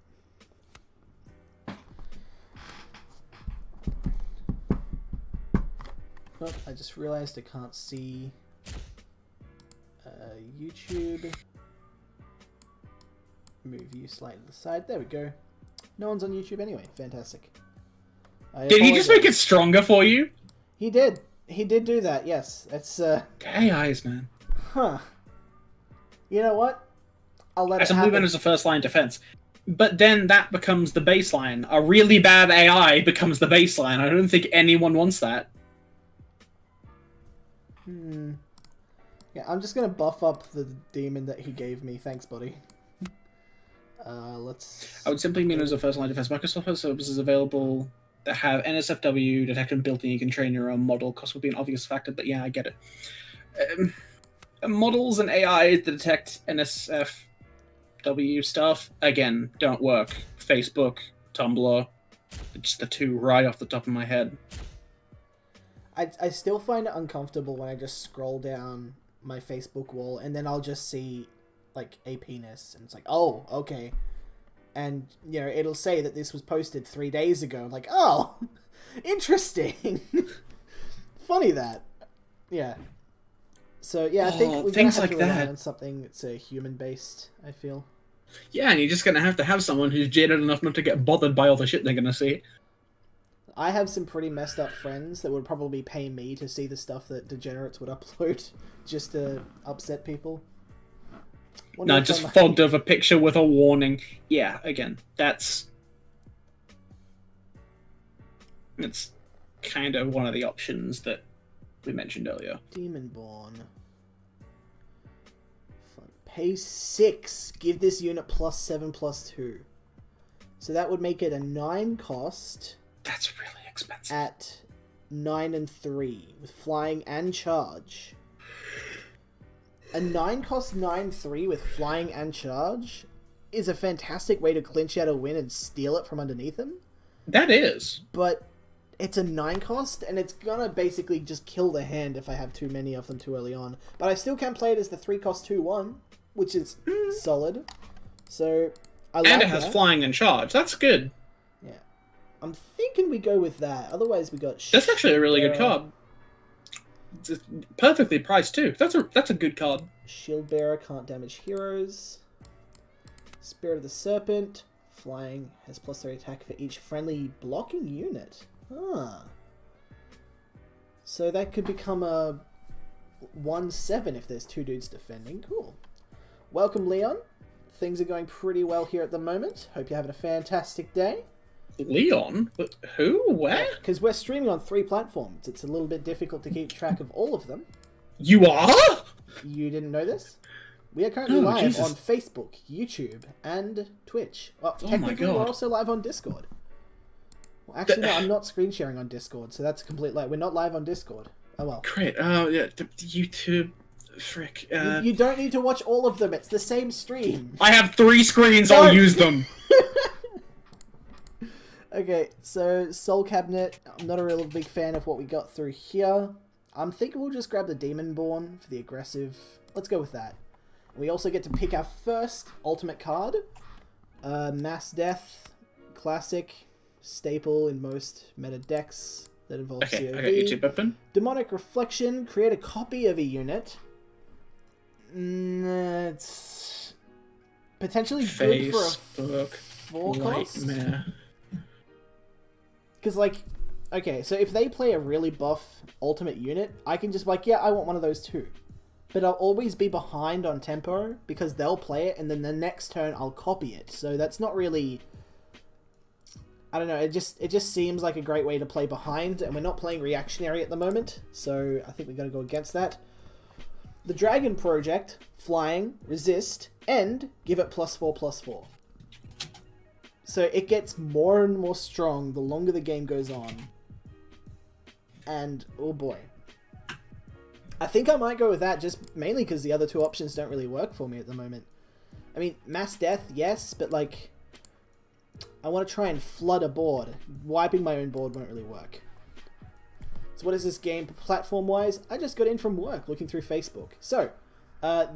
Oh, I just realized I can't see YouTube. Move you slightly to the side. There we go. No one's on YouTube anyway. Fantastic. Did he just make it stronger for you? He did. He did do that, yes. It's, Gay eyes, man. Huh. You know what? I'll let it happen. Movement is a first-line defense. But then that becomes the baseline. A really bad AI becomes the baseline. I don't think anyone wants that. Yeah, I'm just gonna buff up the demon that he gave me. Thanks, buddy. Let's... I would simply mean it was a first line defense microsoft services available that have NSFW detection built in. You can train your own model. Cost would be an obvious factor, but yeah, I get it. Models and AI that detect NSFW stuff, again, don't work. Facebook, Tumblr, just the two right off the top of my head. I still find it uncomfortable when I just scroll down my Facebook wall and then I'll just see like a penis and it's like, oh, okay. And, you know, it'll say that this was posted 3 days ago. I'm like, oh, interesting. Funny that. Yeah. So, yeah, I think we're going to have to rely on something that's human-based, I feel. Yeah, and you're just going to have someone who's jaded enough not to get bothered by all the shit they're going to see. I have some pretty messed up friends that would probably pay me to see the stuff that degenerates would upload just to upset people. No, just fogged of a picture with a warning. Yeah, again, it's kind of one of the options that we mentioned earlier. Demonborn. Pay 6. Give this unit +7/+2. So that would make it a 9 cost. That's really expensive. At 9 and 3 with flying and charge. A 9 cost 9/3 with flying and charge is a fantastic way to clinch out a win and steal it from underneath him. That is. But it's a 9 cost, and it's gonna basically just kill the hand if I have too many of them too early on. But I still can play it as the 3 cost 2/1, which is solid. So I like that. And it has flying and charge. That's good. Yeah. I'm thinking we go with that. Otherwise we got... That's actually a really good card. It's perfectly priced too. That's a good card. Shield Bearer can't damage heroes. Spirit of the Serpent. Flying has +3 attack for each friendly blocking unit. So that could become a 1/7 if there's 2 dudes defending. Cool. Welcome, Leon. Things are going pretty well here at the moment. Hope you're having a fantastic day. Leon? Who? Where? Because we're streaming on 3 platforms. It's a little bit difficult to keep track of all of them. You are? You didn't know this? We are currently live on Facebook, YouTube, and Twitch. Well, technically we're also live on Discord. Well, actually, no, I'm not screen sharing on Discord, so that's a complete lie. We're not live on Discord. Oh well. Great. Oh, yeah, YouTube... Frick. You don't need to watch all of them. It's the same stream. I have 3 screens. I'll use them. Okay, so Soul Cabinet. I'm not a real big fan of what we got through here. I'm thinking we'll just grab the Demonborn for the aggressive. Let's go with that. We also get to pick our first ultimate card. Mass Death. Classic. Staple in most meta decks that involve COV. Okay, I got YouTube open. Demonic Reflection. Create a copy of a unit. It's potentially good for a 4 cost. Because, like, okay, so if they play a really buff ultimate unit, I can just be like, yeah, I want one of those too. But I'll always be behind on tempo because they'll play it and then the next turn I'll copy it. So that's not really... I don't know, it just seems like a great way to play behind, and we're not playing reactionary at the moment, so I think we're going to go against that. The Dragon Project, flying, resist, and give it +4/+4. So it gets more and more strong the longer the game goes on. And, oh boy. I think I might go with that, just mainly because the other 2 options don't really work for me at the moment. I mean, Mass Death, yes, but like... I want to try and flood a board. Wiping my own board won't really work. So what is this game platform-wise? I just got in from work looking through Facebook. So,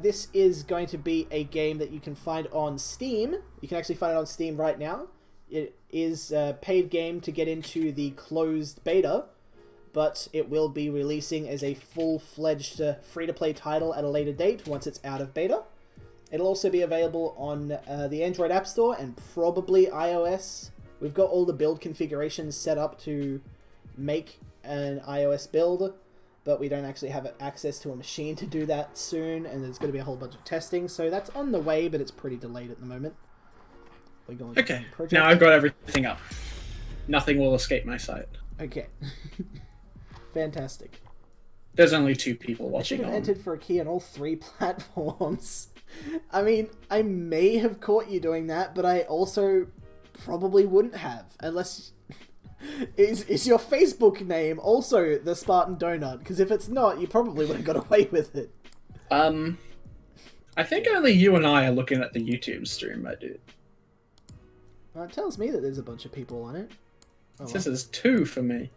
this is going to be a game that you can find on Steam. You can actually find it on Steam right now. It is a paid game to get into the closed beta, but it will be releasing as a full-fledged free-to-play title at a later date once it's out of beta. It'll also be available on the Android App Store and probably iOS. We've got all the build configurations set up to make an iOS build, but we don't actually have access to a machine to do that soon, and there's going to be a whole bunch of testing, so that's on the way, but it's pretty delayed at the moment. We're going okay, now I've got everything up. Nothing will escape my sight. Okay. Fantastic. There's only 2 people I should watching have on. entered for a key on all 3 platforms. I mean, I may have caught you doing that, but I also probably wouldn't have, unless... Is your Facebook name also the Spartan Donut? Because if it's not, you probably would have got away with it. I think only you and I are looking at the YouTube stream, my dude. Well, it tells me that there's a bunch of people on it. Oh, This is 2 for me.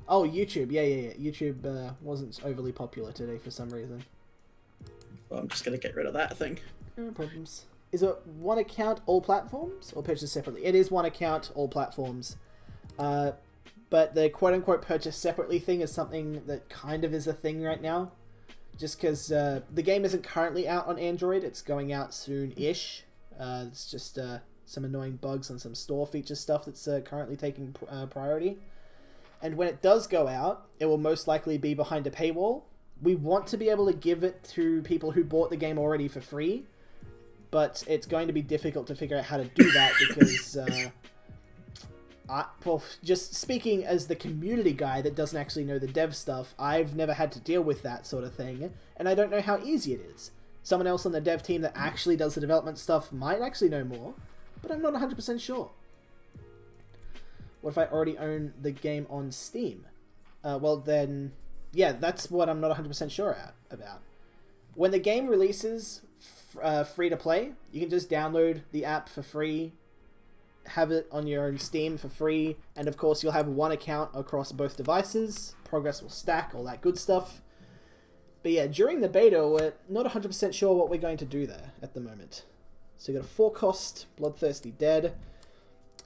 Oh, YouTube. Yeah. YouTube wasn't overly popular today for some reason. Well, I'm just gonna get rid of that thing. No problems. Is it one account, all platforms, or purchased separately? It is one account, all platforms. But the quote-unquote purchase separately thing is something that kind of is a thing right now. Just because the game isn't currently out on Android, it's going out soon-ish. It's just some annoying bugs and some store feature stuff that's currently taking priority. And when it does go out, it will most likely be behind a paywall. We want to be able to give it to people who bought the game already for free, but it's going to be difficult to figure out how to do that because... well, just speaking as the community guy that doesn't actually know the dev stuff, I've never had to deal with that sort of thing, and I don't know how easy it is. Someone else on the dev team that actually does the development stuff might actually know more, but I'm not 100% sure. What if I already own the game on Steam? Well then, yeah, that's what I'm not 100% sure about. When the game releases free to play, you can just download the app for free, have it on your own Steam for free, and of course you'll have one account across both devices, progress will stack, all that good stuff. But yeah, during the beta, we're not 100% sure what we're going to do there at the moment. So you got a 4-cost Bloodthirsty Dead.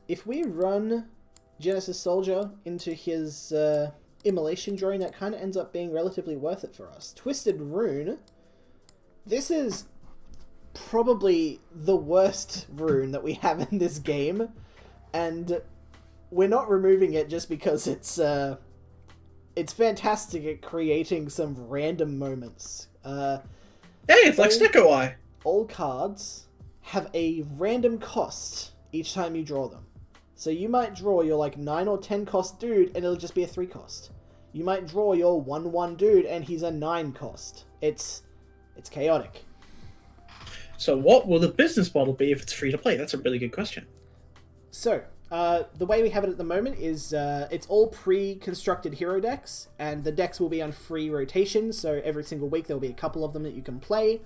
If we run Genesis Soldier into his immolation drawing, that kind of ends up being relatively worth it for us. Twisted Rune. This is probably the worst rune that we have in this game, and we're not removing it just because it's fantastic at creating some random moments. Hey, it's like Snicker Eye. All cards have a random cost each time you draw them. So you might draw your like 9 or 10 cost dude and it'll just be a 3 cost. You might draw your 1/1 dude and he's a 9 cost. It's chaotic. So what will the business model be if it's free to play? That's a really good question. So, the way we have it at the moment is it's all pre-constructed hero decks, and the decks will be on free rotation, so every single week there will be a couple of them that you can play.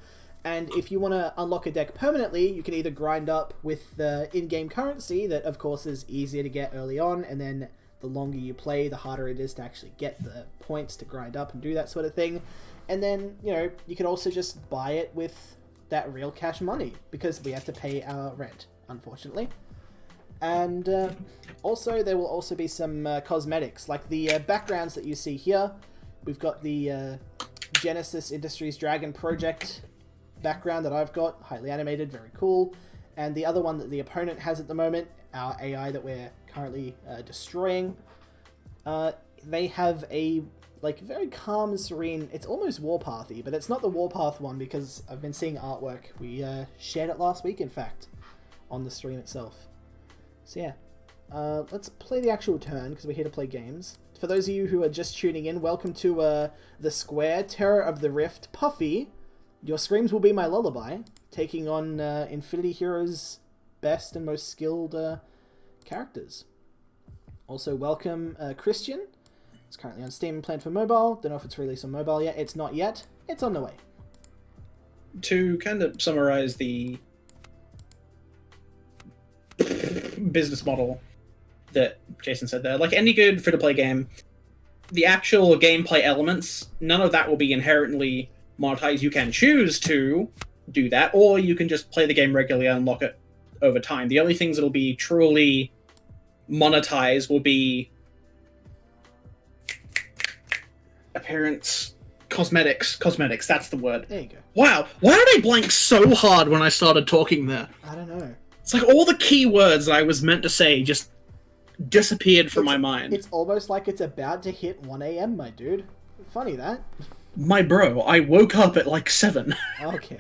And if you want to unlock a deck permanently, you can either grind up with the in-game currency, that of course is easier to get early on, and then the longer you play, the harder it is to actually get the points to grind up and do that sort of thing. And then, you know, you could also just buy it with that real cash money, because we have to pay our rent, unfortunately. And also there will also be some cosmetics, like the backgrounds that you see here. We've got the Genesis Industries Dragon Project background that I've got, highly animated, very cool. And the other one that the opponent has at the moment, our AI that we're currently destroying, they have a like very calm and serene, it's almost Warpathy, but it's not the Warpath one because I've been seeing artwork. We shared it last week, in fact, on the stream itself. So yeah, let's play the actual turn because we're here to play games. For those of you who are just tuning in, welcome to the Square, Terror of the Rift, Puffy. Your screams will be my lullaby, taking on Infinity Heroes' best and most skilled characters. Also welcome Christian. It's currently on Steam and planned for mobile. Don't know if it's released on mobile yet. It's not yet. It's on the way. To kind of summarize the business model that Jason said there, like any good free-to-play game, the actual gameplay elements, none of that will be inherently monetized. You can choose to do that, or you can just play the game regularly and unlock it over time. The only things that'll be truly monetized will be appearance, cosmetics, that's the word. There you go. Wow, why did I blank so hard when I started talking there? I don't know. It's like all the key words that I was meant to say just disappeared from my mind. It's almost like it's about to hit 1 a.m., my dude. Funny that. My bro, I woke up at like 7. Okay.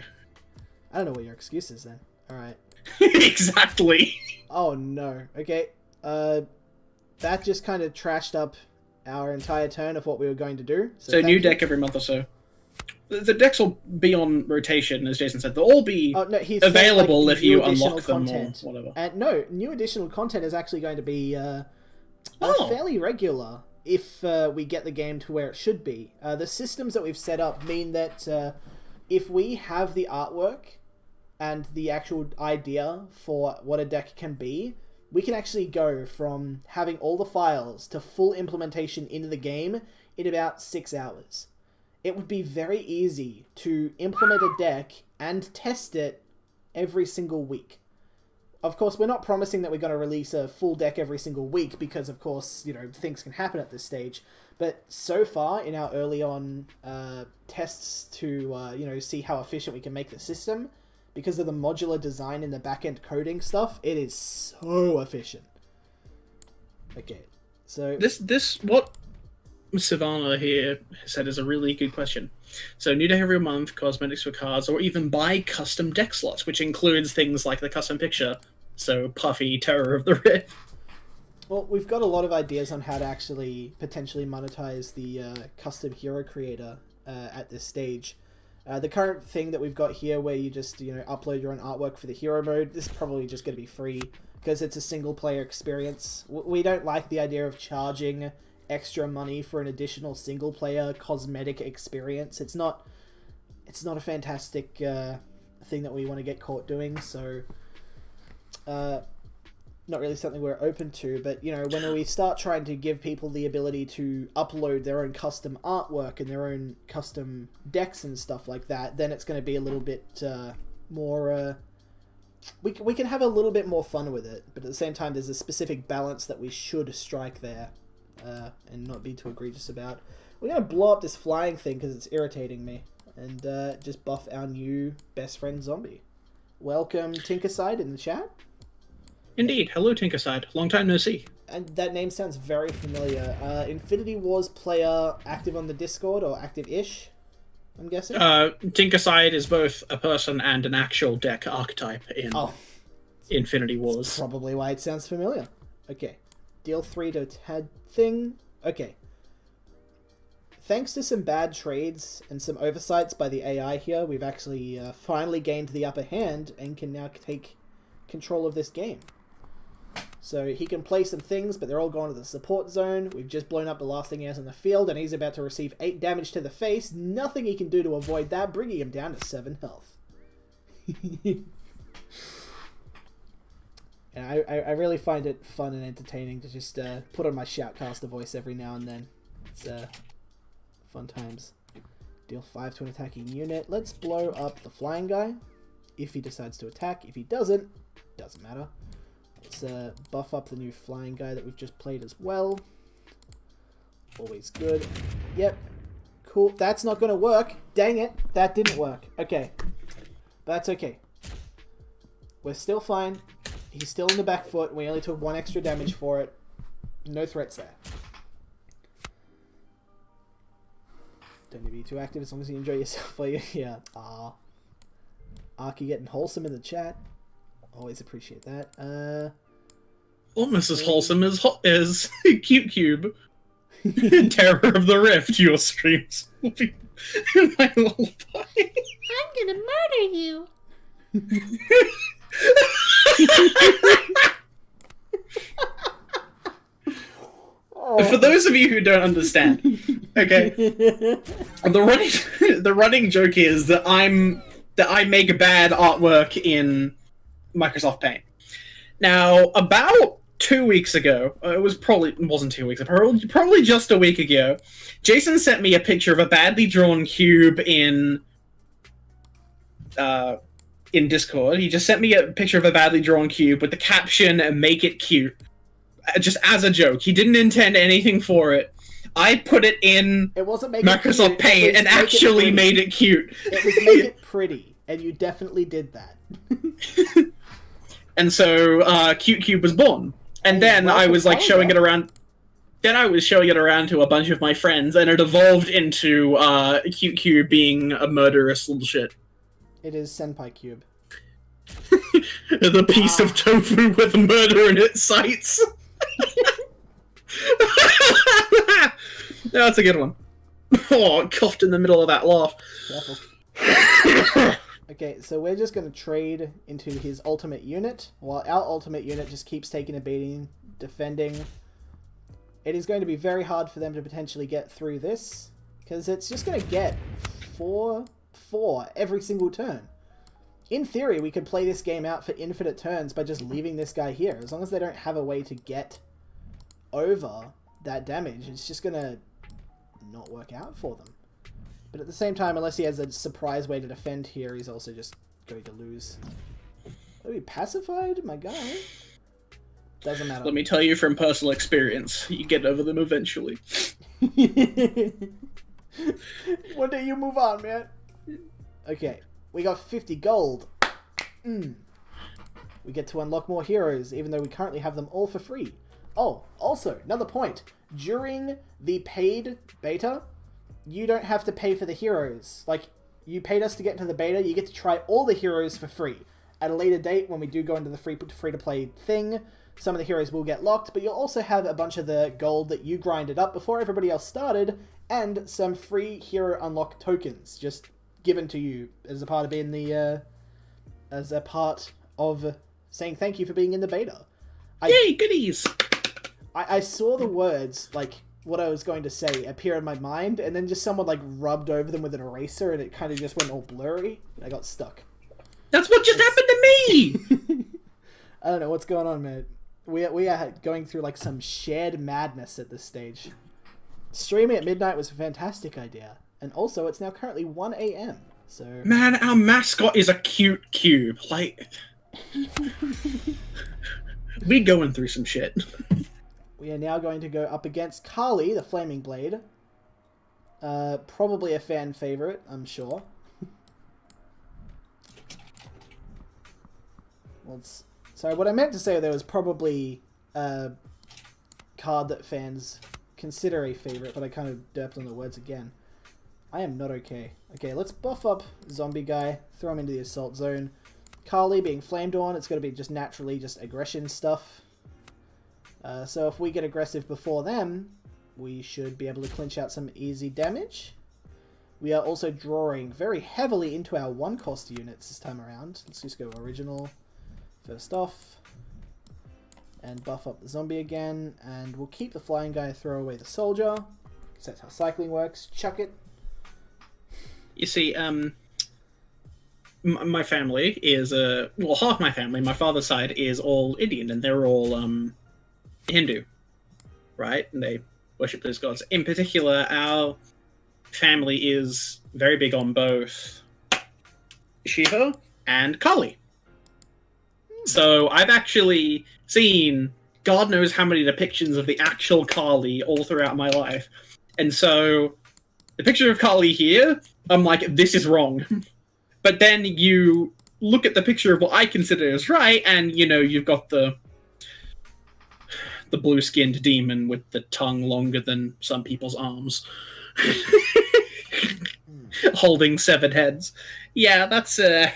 I don't know what your excuse is then. Alright. Exactly. Oh no. Okay. That just kind of trashed up our entire turn of what we were going to do. So new deck every month or so. The decks will be on rotation, as Jason said. They'll all be available if you unlock them or whatever. And no, new additional content is actually going to be fairly regular if we get the game to where it should be. The systems that we've set up mean that if we have the artwork and the actual idea for what a deck can be, we can actually go from having all the files to full implementation into the game in about 6 hours. It would be very easy to implement a deck and test it every single week. Of course, we're not promising that we're going to release a full deck every single week because, of course, things can happen at this stage. But so far, in our early on tests to, see how efficient we can make the system, because of the modular design and the back-end coding stuff, it is so efficient. Okay, so... What Savannah here said is a really good question. So new deck every month, cosmetics for cards, or even buy custom deck slots, which includes things like the custom picture. So Puffy, Terror of the Rift. Well, we've got a lot of ideas on how to actually potentially monetize the custom hero creator at this stage. The current thing that we've got here where you just, upload your own artwork for the hero mode, this is probably just going to be free because it's a single player experience. We don't like the idea of charging extra money for an additional single player cosmetic experience. It's not a fantastic thing that we want to get caught doing, so not really something we're open to. But when we start trying to give people the ability to upload their own custom artwork and their own custom decks and stuff like that, then it's going to be a little bit more we can have a little bit more fun with it, but at the same time there's a specific balance that we should strike there and not be too egregious about. We're going to blow up this flying thing because it's irritating me, and just buff our new best friend zombie. Welcome Tinkerside in the chat. Indeed. Hello Tinkerside. Long time no see. And that name sounds very familiar. Infinity Wars player, active on the Discord, or active-ish, I'm guessing? Tinkerside is both a person and an actual deck archetype in Infinity Wars. That's probably why it sounds familiar. Okay. Deal 3 to Tad thing. Okay. Thanks to some bad trades and some oversights by the AI here, we've actually finally gained the upper hand and can now take control of this game. So he can play some things, but they're all gone to the support zone. We've just blown up the last thing he has on the field, and he's about to receive 8 damage to the face. Nothing he can do to avoid that, bringing him down to 7 health. And I really find it fun and entertaining to just put on my shoutcaster voice every now and then. It's fun times. Deal 5 to an attacking unit. Let's blow up the flying guy. If he decides to attack. If he doesn't, doesn't matter. Let's buff up the new flying guy that we've just played as well. Always good. Yep. Cool. That's not going to work. Dang it. That didn't work. Okay. But that's okay. We're still fine. He's still in the back foot. We only took 1 extra damage for it. No threats there. Don't need to be too active as long as you enjoy yourself. Yeah. Arky getting wholesome in the chat. Always appreciate that. Almost as wholesome as Cute Cube. Terror of the Rift, your streams will be my lullaby. I'm gonna murder you. For those of you who don't understand, okay, the running joke is that I make bad artwork in Microsoft Paint. Now, about 2 weeks ago, it wasn't 2 weeks, probably just a week ago, Jason sent me a picture of a badly drawn cube in Discord. He just sent me a picture of a badly drawn cube with the caption, "Make it cute," just as a joke. He didn't intend anything for it. I put it in Microsoft Paint and actually made it cute. It was make it pretty, and you definitely did that. And so Cute Cube was born. And then I was like showing it around. Then I was showing it around to a bunch of my friends, and it evolved into Cute Cube being a murderous little shit. It is Senpai Cube. The piece of tofu with murder in its sights. That's a good one. Oh, I coughed in the middle of that laugh. Careful. Okay, so we're just going to trade into his ultimate unit, while our ultimate unit just keeps taking a beating, defending. It is going to be very hard for them to potentially get through this, because it's just going to get 4 every single turn. In theory, we could play this game out for infinite turns by just leaving this guy here. As long as they don't have a way to get over that damage, it's just going to not work out for them. But at the same time, unless he has a surprise way to defend here, he's also just going to lose. Oh, he pacified? My guy? Doesn't matter. Let me tell you from personal experience, you get over them eventually. One day you move on, man. Okay, we got 50 gold. We get to unlock more heroes, even though we currently have them all for free. Oh, also, another point. During the paid beta, you don't have to pay for the heroes. Like, you paid us to get into the beta, you get to try all the heroes for free. At a later date, when we do go into the free-to-play thing, some of the heroes will get locked, but you'll also have a bunch of the gold that you grinded up before everybody else started, and some free hero unlock tokens just given to you as a part of being the, as a part of saying thank you for being in the beta. Yay, goodies! I saw the words, like, what I was going to say appear in my mind, and then just someone, like, rubbed over them with an eraser, and it kind of just went all blurry, and I got stuck. That's what just happened to me! I don't know what's going on, man. We are going through, like, some shared madness at this stage. Streaming at midnight was a fantastic idea, and also it's now currently 1 a.m., so... Man, our mascot is a cute cube. Like... we going through some shit. We are now going to go up against Carly, the Flaming Blade. Probably a fan favorite, I'm sure. Sorry, what I meant to say there was probably a card that fans consider a favorite, but I kind of derped on the words again. I am not okay. Okay, let's buff up Zombie Guy, throw him into the Assault Zone. Carly being flamed on, it's going to be just naturally just aggression stuff. So if we get aggressive before them, we should be able to clinch out some easy damage. We are also drawing very heavily into our 1-cost units this time around. Let's just go original first off. And buff up the zombie again. And we'll keep the flying guy, throw away the soldier. Because that's how cycling works. Chuck it. You see, my family is, well, half my family, my father's side, is all Indian, and they're all, Hindu, right? And they worship those gods. In particular, our family is very big on both Shiva and Kali. So I've actually seen God knows how many depictions of the actual Kali all throughout my life. And so the picture of Kali here, I'm like, this is wrong. But then you look at the picture of what I consider is right, and, you know, you've got the blue-skinned demon with the tongue longer than some people's arms. Holding 7 heads. Yeah, that's, I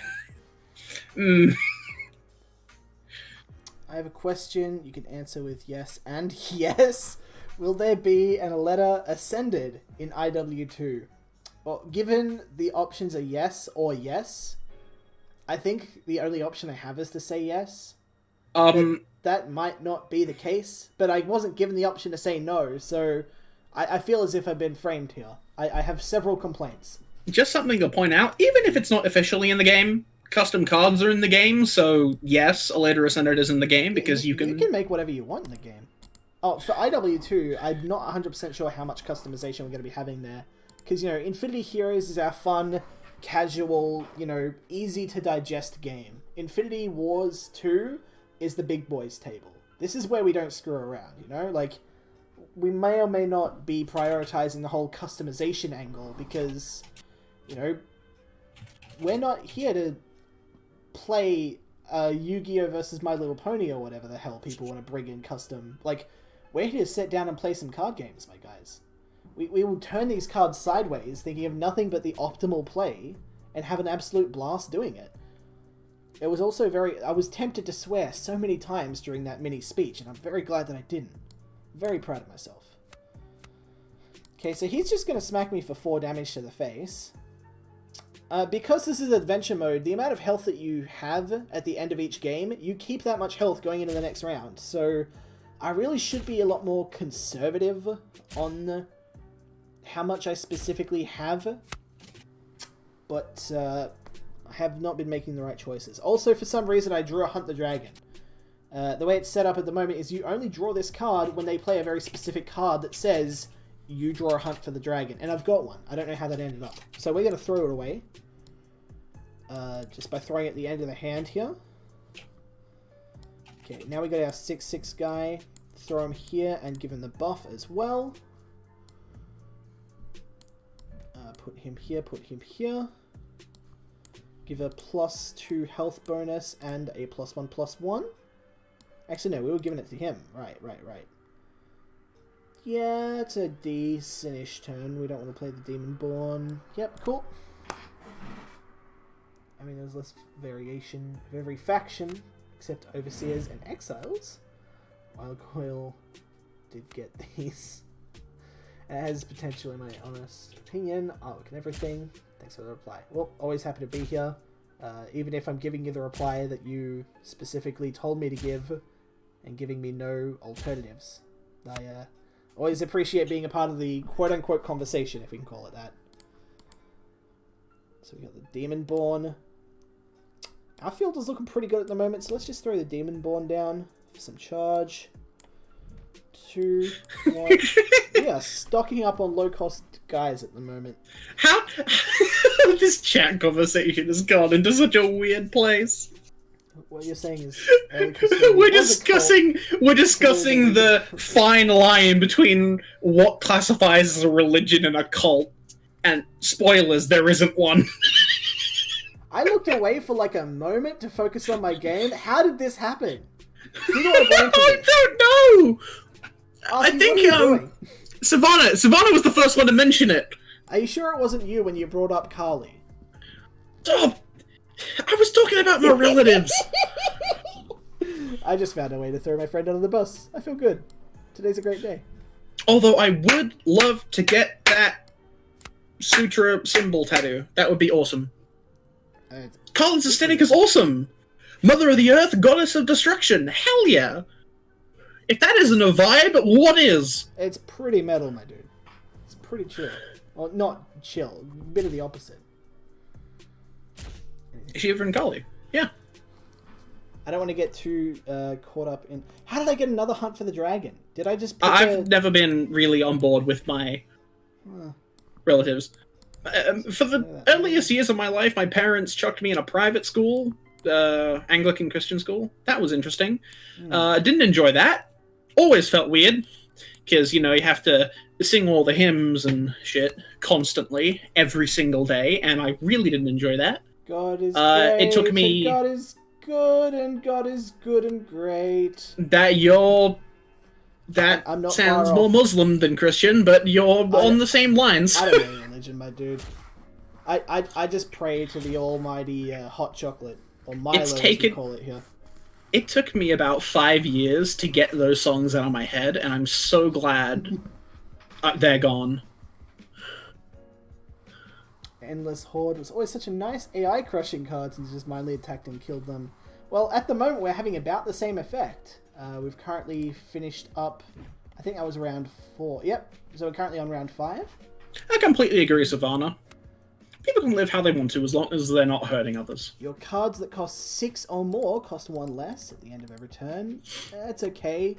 have a question you can answer with yes and yes. Will there be an Aletta Ascended in IW2? Well, given the options are yes or yes, I think the only option I have is to say yes. That might not be the case, but I wasn't given the option to say no, so I feel as if I've been framed here. I have several complaints. Just something to point out, even if it's not officially in the game, custom cards are in the game, so yes, Aletta Ascended is in the game, because you can... You can make whatever you want in the game. Oh, for IW2, I'm not 100% sure how much customization we're going to be having there. Because, you know, Infinity Heroes is our fun, casual, you know, easy-to-digest game. Infinity Wars 2 is the big boys table. This is where we don't screw around, you know? Like, we may or may not be prioritizing the whole customization angle because, you know, we're not here to play Yu-Gi-Oh! Versus My Little Pony or whatever the hell people want to bring in custom. Like, we're here to sit down and play some card games, my guys. We will turn these cards sideways, thinking of nothing but the optimal play, and have an absolute blast doing it. It was also I was tempted to swear so many times during that mini speech, and I'm very glad that I didn't. Very proud of myself. Okay, so he's just going to smack me for 4 damage to the face. Because this is adventure mode, the amount of health that you have at the end of each game, you keep that much health going into the next round. So I really should be a lot more conservative on how much I specifically have. But I have not been making the right choices. Also, for some reason, I drew a Hunt the Dragon. The way it's set up at the moment is you only draw this card when they play a very specific card that says you draw a Hunt for the Dragon. And I've got one. I don't know how that ended up. So we're going to throw it away. Just by throwing it at the end of the hand here. Okay, now we got our 6/6 guy. Throw him here and give him the buff as well. Put him here, put him here. Give a +2 health bonus and a +1/+1. Actually, no, we were giving it to him. Right. Yeah, it's a decent-ish turn. We don't want to play the Demonborn. Yep, cool. I mean, there's less variation of every faction, except Overseers and Exiles. While Coil did get these. As potentially my honest opinion, artwork and everything. Thanks for the reply. Well, always happy to be here. Even if I'm giving you the reply that you specifically told me to give, and giving me no alternatives. I always appreciate being a part of the quote-unquote conversation, if we can call it that. So we got the Demonborn. Our field is looking pretty good at the moment, so let's just throw the Demonborn down for some charge. 2, 1. We are stocking up on low-cost guys at the moment. How this chat conversation has gone into such a weird place. What you're saying is we're discussing the fine line between what classifies as a religion and a cult, and spoilers, there isn't one. I looked away for like a moment to focus on my game. How did this happen? Who do I blame for this? I don't know. I Archie, think what are you doing? Savannah was the first one to mention it. Are you sure it wasn't you when you brought up Carly? Oh, I was talking about my relatives. I just found a way to throw my friend under the bus. I feel good. Today's a great day. Although I would love to get that sutra symbol tattoo. That would be awesome. Colin's aesthetic is awesome. Mother of the Earth, Goddess of Destruction. Hell yeah. If that isn't a vibe, what is? It's pretty metal, my dude. It's pretty chill. Well, not chill. A bit of the opposite. Shiva and Kali. Yeah. I don't want to get too caught up in... How did I get another Hunt for the Dragon? Did I just pick I've never been really on board with my relatives. For the earliest years of my life, my parents chucked me in a private school, Anglican Christian school. That was interesting. Didn't enjoy that. Always felt weird, because, you have to sing all the hymns and shit constantly, every single day, and I really didn't enjoy that. God is great, it took me... God is good, and God is good and great. That sounds more Muslim than Christian, but you're on the same lines. I don't know religion, my dude. I just pray to the almighty hot chocolate, or Milo as we call it here. It took me about 5 years to get those songs out of my head, and I'm so glad they're gone. Endless Horde was always such a nice AI crushing card since just mindly attacked and killed them. Well, at the moment we're having about the same effect. We've currently finished up, I think that was round 4. Yep, so we're currently on round 5. I completely agree, Savannah. People can live how they want to as long as they're not hurting others. Your cards that cost 6 or more cost 1 less at the end of every turn. That's okay.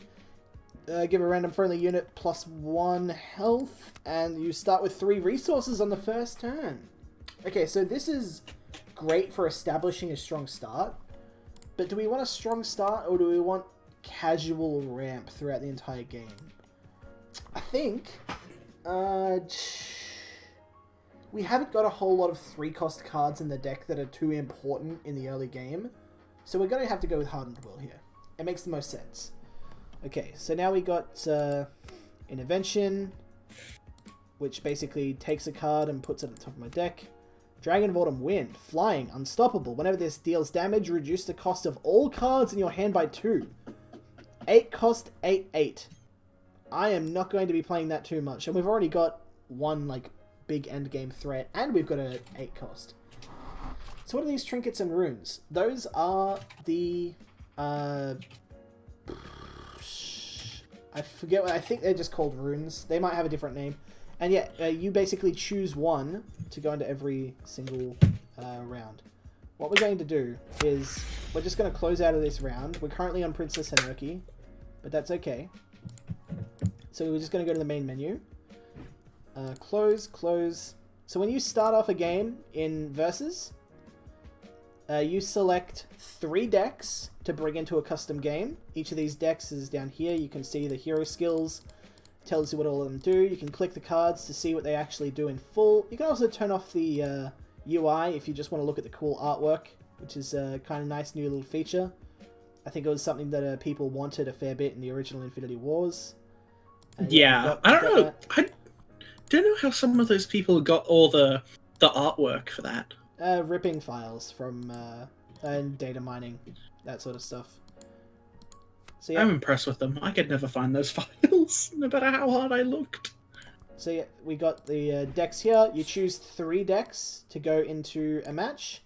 Give a random friendly unit +1 health, and you start with 3 resources on the first turn. Okay, so this is great for establishing a strong start, but do we want a strong start, or do we want casual ramp throughout the entire game? I think we haven't got a whole lot of 3-cost cards in the deck that are too important in the early game, so we're going to have to go with Hardened Will here. It makes the most sense. Okay, so now we got Intervention, which basically takes a card and puts it at the top of my deck. Dragon of Autumn Wind, Flying, Unstoppable. Whenever this deals damage, reduce the cost of all cards in your hand by 2. 8 cost, 8, 8. I am not going to be playing that too much. And we've already got one, like, big endgame threat, and we've got a 8 cost. So what are these trinkets and runes? Those are the, I forget what, I think they're just called runes. They might have a different name. And yeah, you basically choose one to go into every single round. What we're going to do is, we're just going to close out of this round. We're currently on Princess Anarchy, but that's okay. So we're just going to go to the main menu. Close, close. So when you start off a game in Versus, you select 3 decks to bring into a custom game. Each of these decks is down here. You can see the hero skills, tells you what all of them do. You can click the cards to see what they actually do in full. You can also turn off the UI if you just want to look at the cool artwork, which is a kind of nice new little feature. I think it was something that people wanted a fair bit in the original Infinity Wars. Yeah, I don't know. I don't know how some of those people got all the artwork for that. Ripping files from and data mining, that sort of stuff. So yeah, I'm impressed with them. I could never find those files, no matter how hard I looked. So yeah, we got the decks here. You choose 3 decks to go into a match.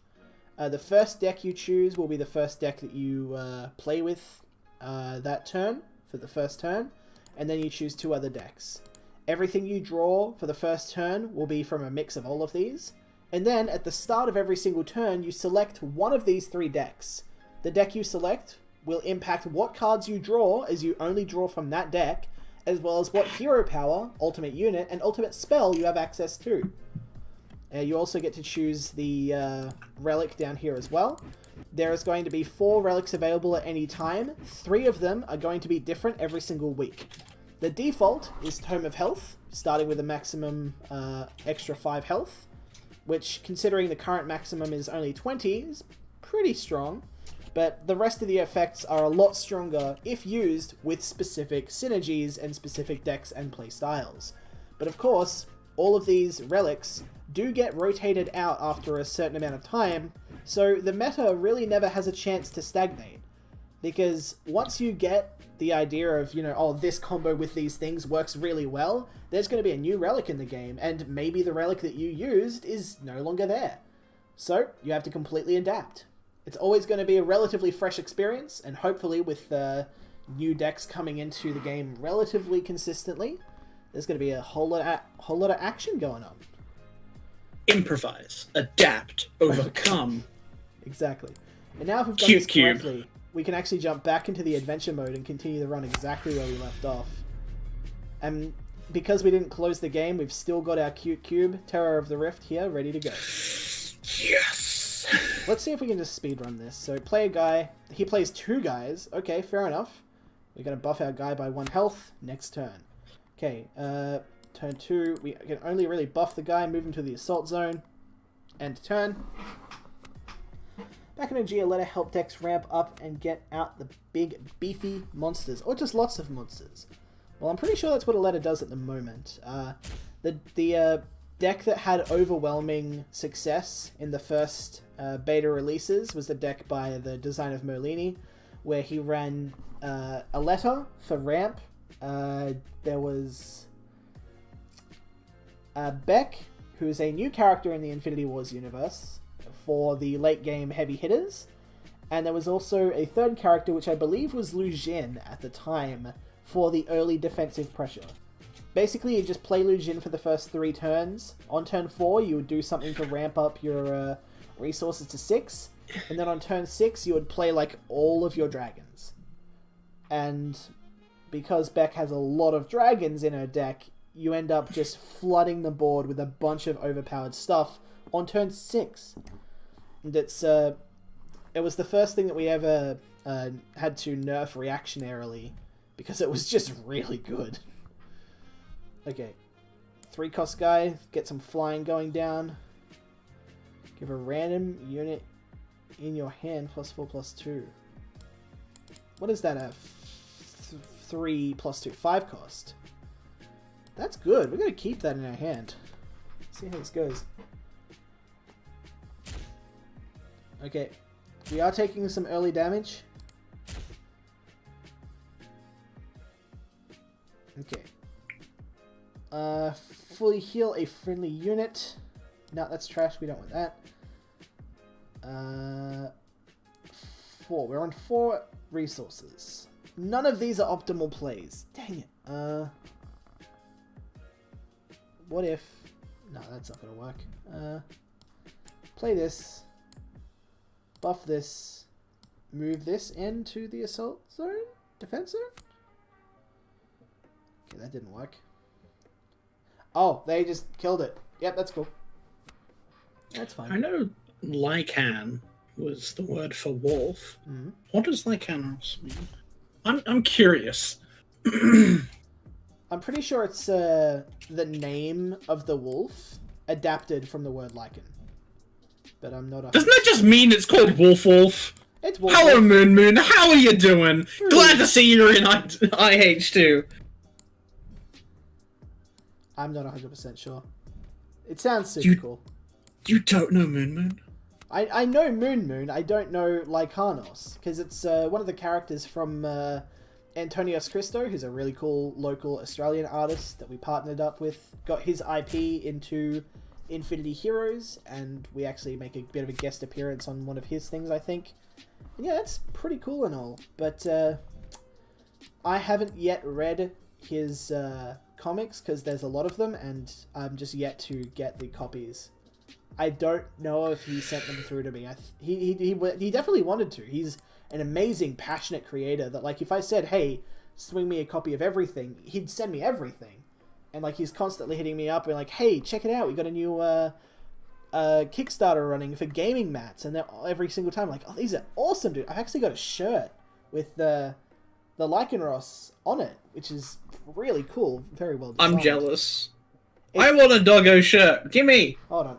The first deck you choose will be the first deck that you play with that turn, for the first turn. And then you choose 2 other decks. Everything you draw for the first turn will be from a mix of all of these. And then, at the start of every single turn, you select one of these 3 decks. The deck you select will impact what cards you draw, as you only draw from that deck, as well as what hero power, ultimate unit, and ultimate spell you have access to. You also get to choose the relic down here as well. There is going to be 4 relics available at any time. 3 of them are going to be different every single week. The default is Tome of Health, starting with a maximum extra 5 health, which, considering the current maximum is only 20, is pretty strong. But the rest of the effects are a lot stronger if used with specific synergies and specific decks and playstyles. But of course, all of these relics do get rotated out after a certain amount of time, so the meta really never has a chance to stagnate. Because once you get the idea of, you know, oh, this combo with these things works really well, there's going to be a new relic in the game, and maybe the relic that you used is no longer there. So, you have to completely adapt. It's always going to be a relatively fresh experience, and hopefully with new decks coming into the game relatively consistently, there's going to be a whole lot of action going on. Improvise, adapt, overcome. Exactly. And now if we've done this correctly, we can actually jump back into the adventure mode and continue the run exactly where we left off. And because we didn't close the game, we've still got our cute cube, Terror of the Rift, here, ready to go. Yes! Let's see if we can just speedrun this. So, play a guy. He plays 2 guys. Okay, fair enough. We're going to buff our guy by 1 health. Next turn. Okay, turn 2. We can only really buff the guy, move him to the assault zone. End turn. Back in OG, let help decks ramp up and get out the big, beefy monsters. Or just lots of monsters. Well, I'm pretty sure that's what Aletta does at the moment. The deck that had overwhelming success in the first beta releases was the deck by the design of Merlini, where he ran Aletta for ramp. There was Beck, who is a new character in the Infinity Wars universe, for the late game heavy hitters. And there was also a third character, which I believe was Lu Jin at the time, for the early defensive pressure. Basically, you just play Lu Jin for the first 3 turns. On turn 4, you would do something to ramp up your resources to 6. And then on turn 6, you would play like all of your dragons. And because Beck has a lot of dragons in her deck, you end up just flooding the board with a bunch of overpowered stuff on turn 6. And it was the first thing that we ever had to nerf reactionarily, because it was just really good. Okay, 3 cost guy, get some flying going down. Give a random unit in your hand +4/+2. What is that? A 3/+2, 5 cost. That's good. We're gonna keep that in our hand. See how this goes. Okay, we are taking some early damage. Okay, fully heal a friendly unit. No, that's trash. We don't want that. 4. We're on 4 resources. None of these are optimal plays. Dang it. What if... No, that's not going to work. Play this. Buff this. Move this into the assault zone? Defense zone? Okay, that didn't work. Oh, they just killed it. Yep, that's cool. That's fine. I know Lycan was the word for wolf. Mm-hmm. What does Lycanos mean? I'm curious. I'm pretty sure it's the name of the wolf adapted from the word lichen. But I'm not... Doesn't that just mean it's called Wolf Wolf? It's wolf. Hello, Moon Moon. How are you doing? Glad to see you're in IH2. I'm not 100% sure. It sounds super cool. You don't know Moon Moon? I know Moon Moon. I don't know Lycanos. Because it's one of the characters from Antonios Christo, who's a really cool local Australian artist that we partnered up with. Got his IP into Infinity Heroes, and we actually make a bit of a guest appearance on one of his things, I think. And yeah, that's pretty cool and all. But I haven't yet read his comics, because there's a lot of them, and I'm just yet to get the copies. I don't know if he sent them through to me. He definitely wanted to. He's an amazing, passionate creator that, like, if I said, hey, swing me a copy of everything, he'd send me everything. And, like, he's constantly hitting me up and like, hey, check it out, we got a new Kickstarter running for gaming mats. And every single time, like, oh, these are awesome, dude. I've actually got a shirt with the Lycanros on it, which is really cool. Very well designed. I'm jealous. I want a doggo shirt. Gimme! Hold on.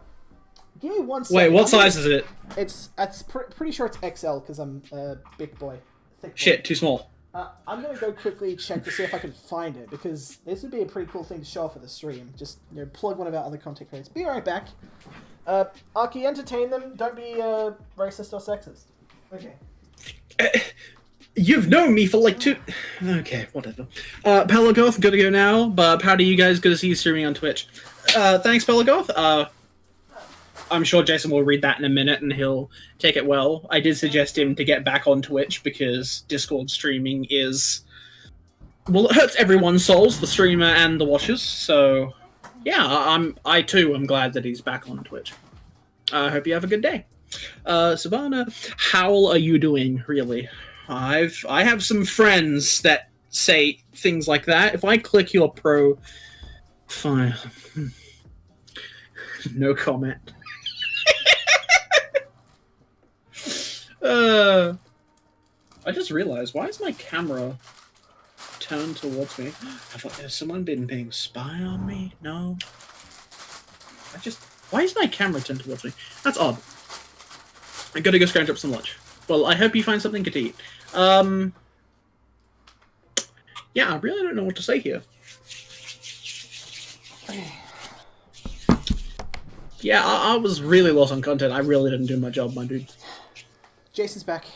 Give me 1 second. Wait, what size is it? It's pretty sure it's XL, because I'm a big boy. Thick boy. Shit, too small. I'm going to go quickly check to see if I can find it, because this would be a pretty cool thing to show off for the stream. Just, plug one of our other content creators. Be right back. Arky, entertain them. Don't be racist or sexist. Okay. You've known me for like 2... Okay, whatever. Pelagoth, good to go now, but how do you guys good to see you streaming on Twitch? Thanks, Pelagoth. I'm sure Jason will read that in a minute and he'll take it well. I did suggest him to get back on Twitch because Discord streaming is... Well, it hurts everyone's souls, the streamer and the watchers, so... Yeah, I too am glad that he's back on Twitch. I hope you have a good day. Savannah, how are you doing, really? I have some friends that say things like that. If I click your profile... No comment. I just realized, why is my camera turned towards me? Has someone been being spy on me? No. Why is my camera turned towards me? That's odd. I gotta go scrounge up some lunch. Well, I hope you find something good to eat. Yeah, I really don't know what to say here. Yeah, I was really lost on content. I really didn't do my job, my dude. Jason's back.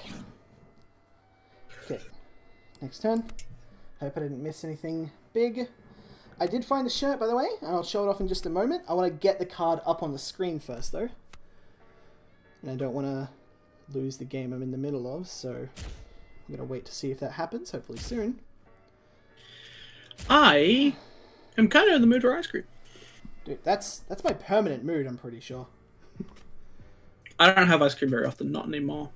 Okay. Next turn. Hope I didn't miss anything big. I did find the shirt, by the way, and I'll show it off in just a moment. I want to get the card up on the screen first, though. And I don't want to lose the game I'm in the middle of, so I'm going to wait to see if that happens, hopefully soon. I am kind of in the mood for ice cream. Dude, that's my permanent mood, I'm pretty sure. I don't have ice cream very often, not anymore.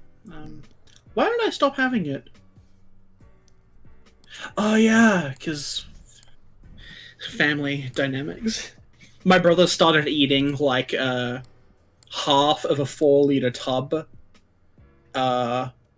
Why did I stop having it? Oh yeah, because family dynamics. My brother started eating like half of a 4-liter tub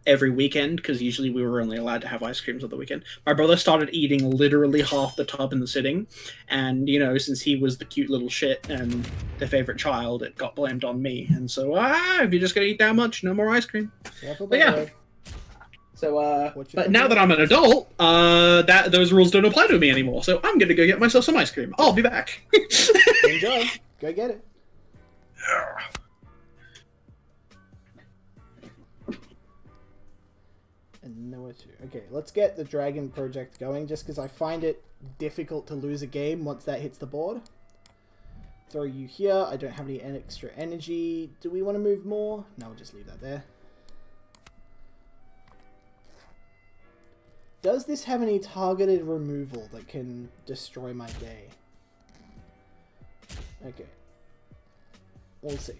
every weekend, because usually we were only allowed to have ice creams on the weekend. My brother started eating literally half the tub in the sitting, and since he was the cute little shit and the favorite child, it got blamed on me. And so, if you're just gonna eat that much, no more ice cream. But yeah. So, but now that I'm an adult, those rules don't apply to me anymore. So I'm gonna go get myself some ice cream. I'll be back. Enjoy. Go get it. And nowhere to. Okay, let's get the Dragon Project going, just because I find it difficult to lose a game once that hits the board. throw you here. I don't have any extra energy. Do we want to move more? No, we'll just leave that there. Does this have any targeted removal that can destroy my day? Okay. We'll see.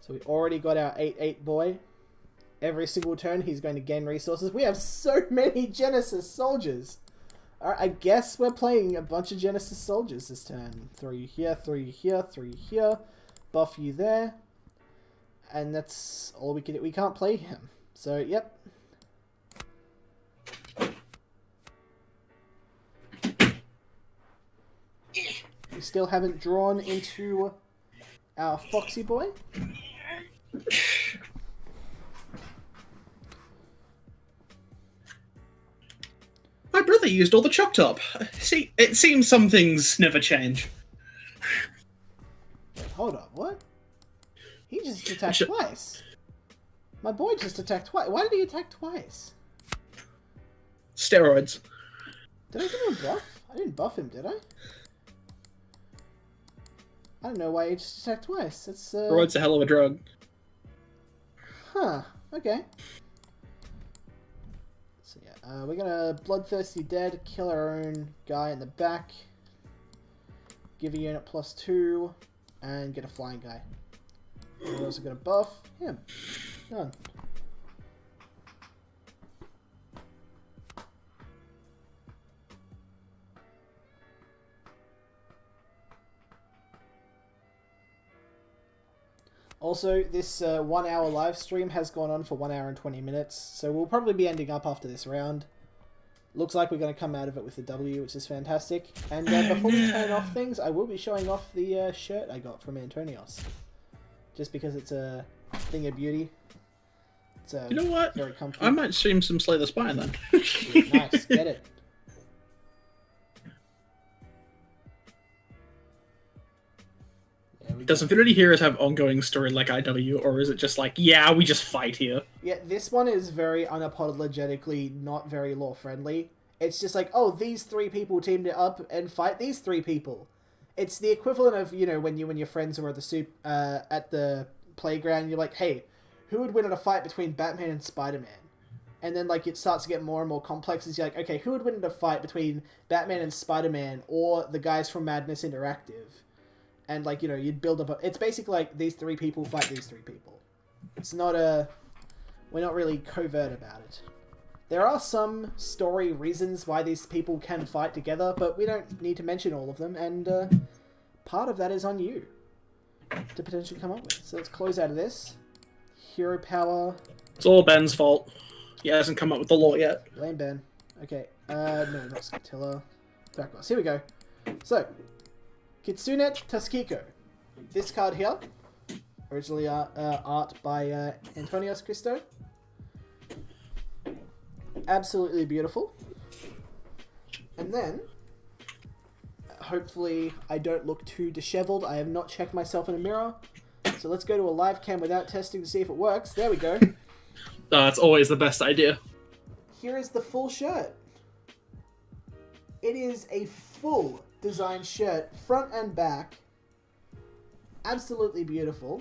So we already got our 8/8 boy. Every single turn he's going to gain resources. We have so many Genesis soldiers. Alright, I guess we're playing a bunch of Genesis soldiers this turn. Throw you here, throw you here, throw you here. Buff you there. And that's all we can do. We can't play him. So, yep. We still haven't drawn into our Foxy boy. My brother used all the chalk top. See, it seems some things never change. Wait, hold up, what? He just attacked twice. My boy just attacked twice. Why did he attack twice? Steroids. Did I give him a buff? I didn't buff him, did I? I don't know why he just attacked twice. That's Steroids a hell of a drug. Huh. Okay. So yeah, we're gonna Bloodthirsty Dead, kill our own guy in the back, give a unit +2, and get a flying guy. We're also gonna buff him. Done. Also, this 1 hour live stream has gone on for 1 hour and 20 minutes, so we'll probably be ending up after this round. Looks like we're going to come out of it with the W, which is fantastic. And before we turn off things, I will be showing off the shirt I got from Antonios. Just because it's a thing of beauty. It's you know what? Very comfy. I might stream some Slay the Spine then. Nice, get it. Does Infinity Heroes have ongoing story like IW, or is it just like, yeah, we just fight here? Yeah, this one is very unapologetically not very lore-friendly. It's just like, oh, these 3 people teamed up and fight these 3 people. It's the equivalent of, you know, when you and your friends are at the playground, you're like, hey, who would win in a fight between Batman and Spider-Man? And then, like, it starts to get more and more complex as you're like, okay, who would win in a fight between Batman and Spider-Man or the guys from Madness Interactive? And, like, you know, you'd build up it's basically like these 3 people fight these 3 people. It's not we're not really covert about it. There are some story reasons why these people can fight together, but we don't need to mention all of them, and part of that is on you to potentially come up with. So let's close out of this. Hero power. It's all Ben's fault. He hasn't come up with the law yet. Blame Ben. Okay, no, not Scatilla. Backwards. Here we go. So, Kitsune Tuskiko. This card here, originally art by Antonios Christo. Absolutely beautiful. And then, hopefully I don't look too disheveled. I have not checked myself in a mirror. So let's go to a live cam without testing to see if it works. There we go. That's always the best idea. Here is the full shirt. It is a full design shirt, front and back. Absolutely beautiful.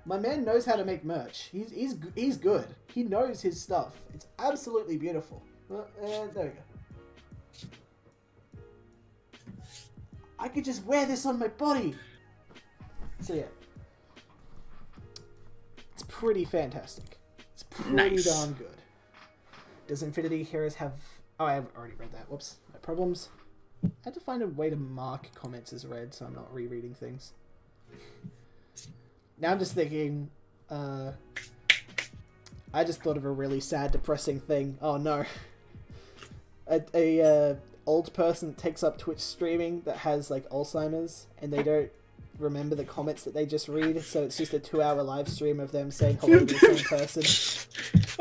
My man knows how to make merch. He's good. He knows his stuff. It's absolutely beautiful. There we go. I could just wear this on my body. So yeah. It's pretty fantastic. It's pretty darn good. Does Infinity Heroes have... Oh, I have already read that. Whoops. No problems. I had to find a way to mark comments as read so I'm not rereading things. Now I'm just thinking... I just thought of a really sad, depressing thing. Oh no. A old person that takes up Twitch streaming that has like Alzheimer's and they don't remember the comments that they just read, so it's just a 2-hour live stream of them saying hello to the same person.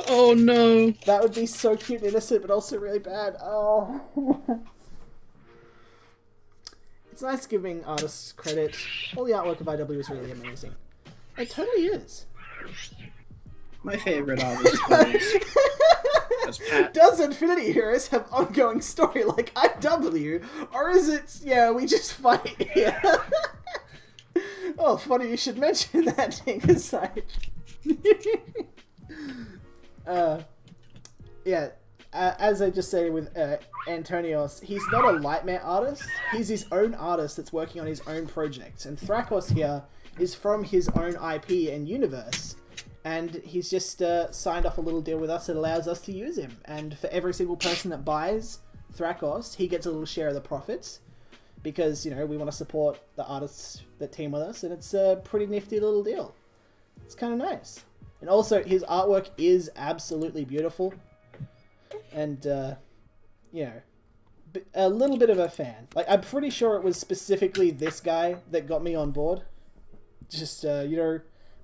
Oh no. That would be so cute and innocent, but also really bad. Oh. It's nice giving artists credit. All the artwork of IW is really amazing. It totally is. My favorite artist. That's Pat. Does Infinity Heroes have ongoing story like IW, or is it, we just fight here? Oh, funny you should mention that, thing aside. As I just say with Antonios, he's not a Lightmare artist. He's his own artist that's working on his own projects. And Thrakos here is from his own IP and universe. And he's just signed off a little deal with us that allows us to use him. And for every single person that buys Thrakos, he gets a little share of the profits. Because, we want to support the artists that team with us. And it's a pretty nifty little deal. It's kind of nice. And also, his artwork is absolutely beautiful. And, a little bit of a fan. Like, I'm pretty sure it was specifically this guy that got me on board. Just,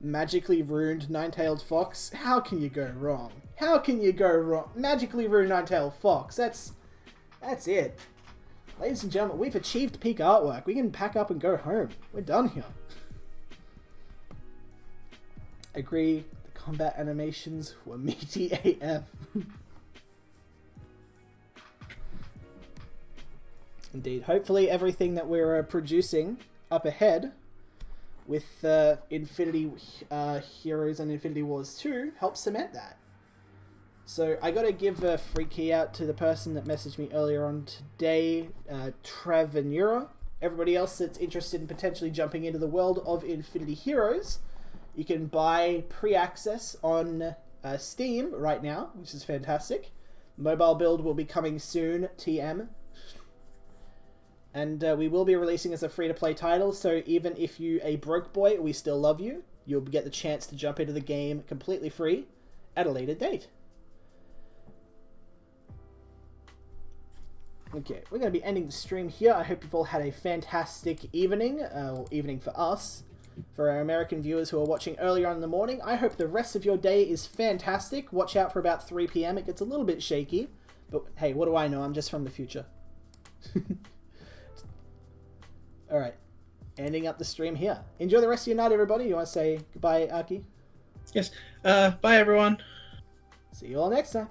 magically ruined Nine-Tailed Fox. How can you go wrong? How can you go wrong? Magically ruined Nine-Tailed Fox. That's it. Ladies and gentlemen, we've achieved peak artwork. We can pack up and go home. We're done here. Agree, the combat animations were meaty AF. Indeed. Hopefully everything that we're producing up ahead with Infinity Heroes and Infinity Wars 2 helps cement that. So I got to give a free key out to the person that messaged me earlier on today, Travanura. Everybody else that's interested in potentially jumping into the world of Infinity Heroes, you can buy pre-access on Steam right now, which is fantastic. Mobile build will be coming soon, TM. And we will be releasing as a free-to-play title, so even if you a broke boy, we still love you. You'll get the chance to jump into the game completely free at a later date. Okay, we're going to be ending the stream here. I hope you've all had a fantastic evening, or evening for us. For our American viewers who are watching earlier on in the morning, I hope the rest of your day is fantastic. Watch out for about 3 PM. It gets a little bit shaky, but hey, what do I know? I'm just from the future. Alright, ending up the stream here. Enjoy the rest of your night, everybody. You want to say goodbye, Aki? Yes. Bye, everyone. See you all next time.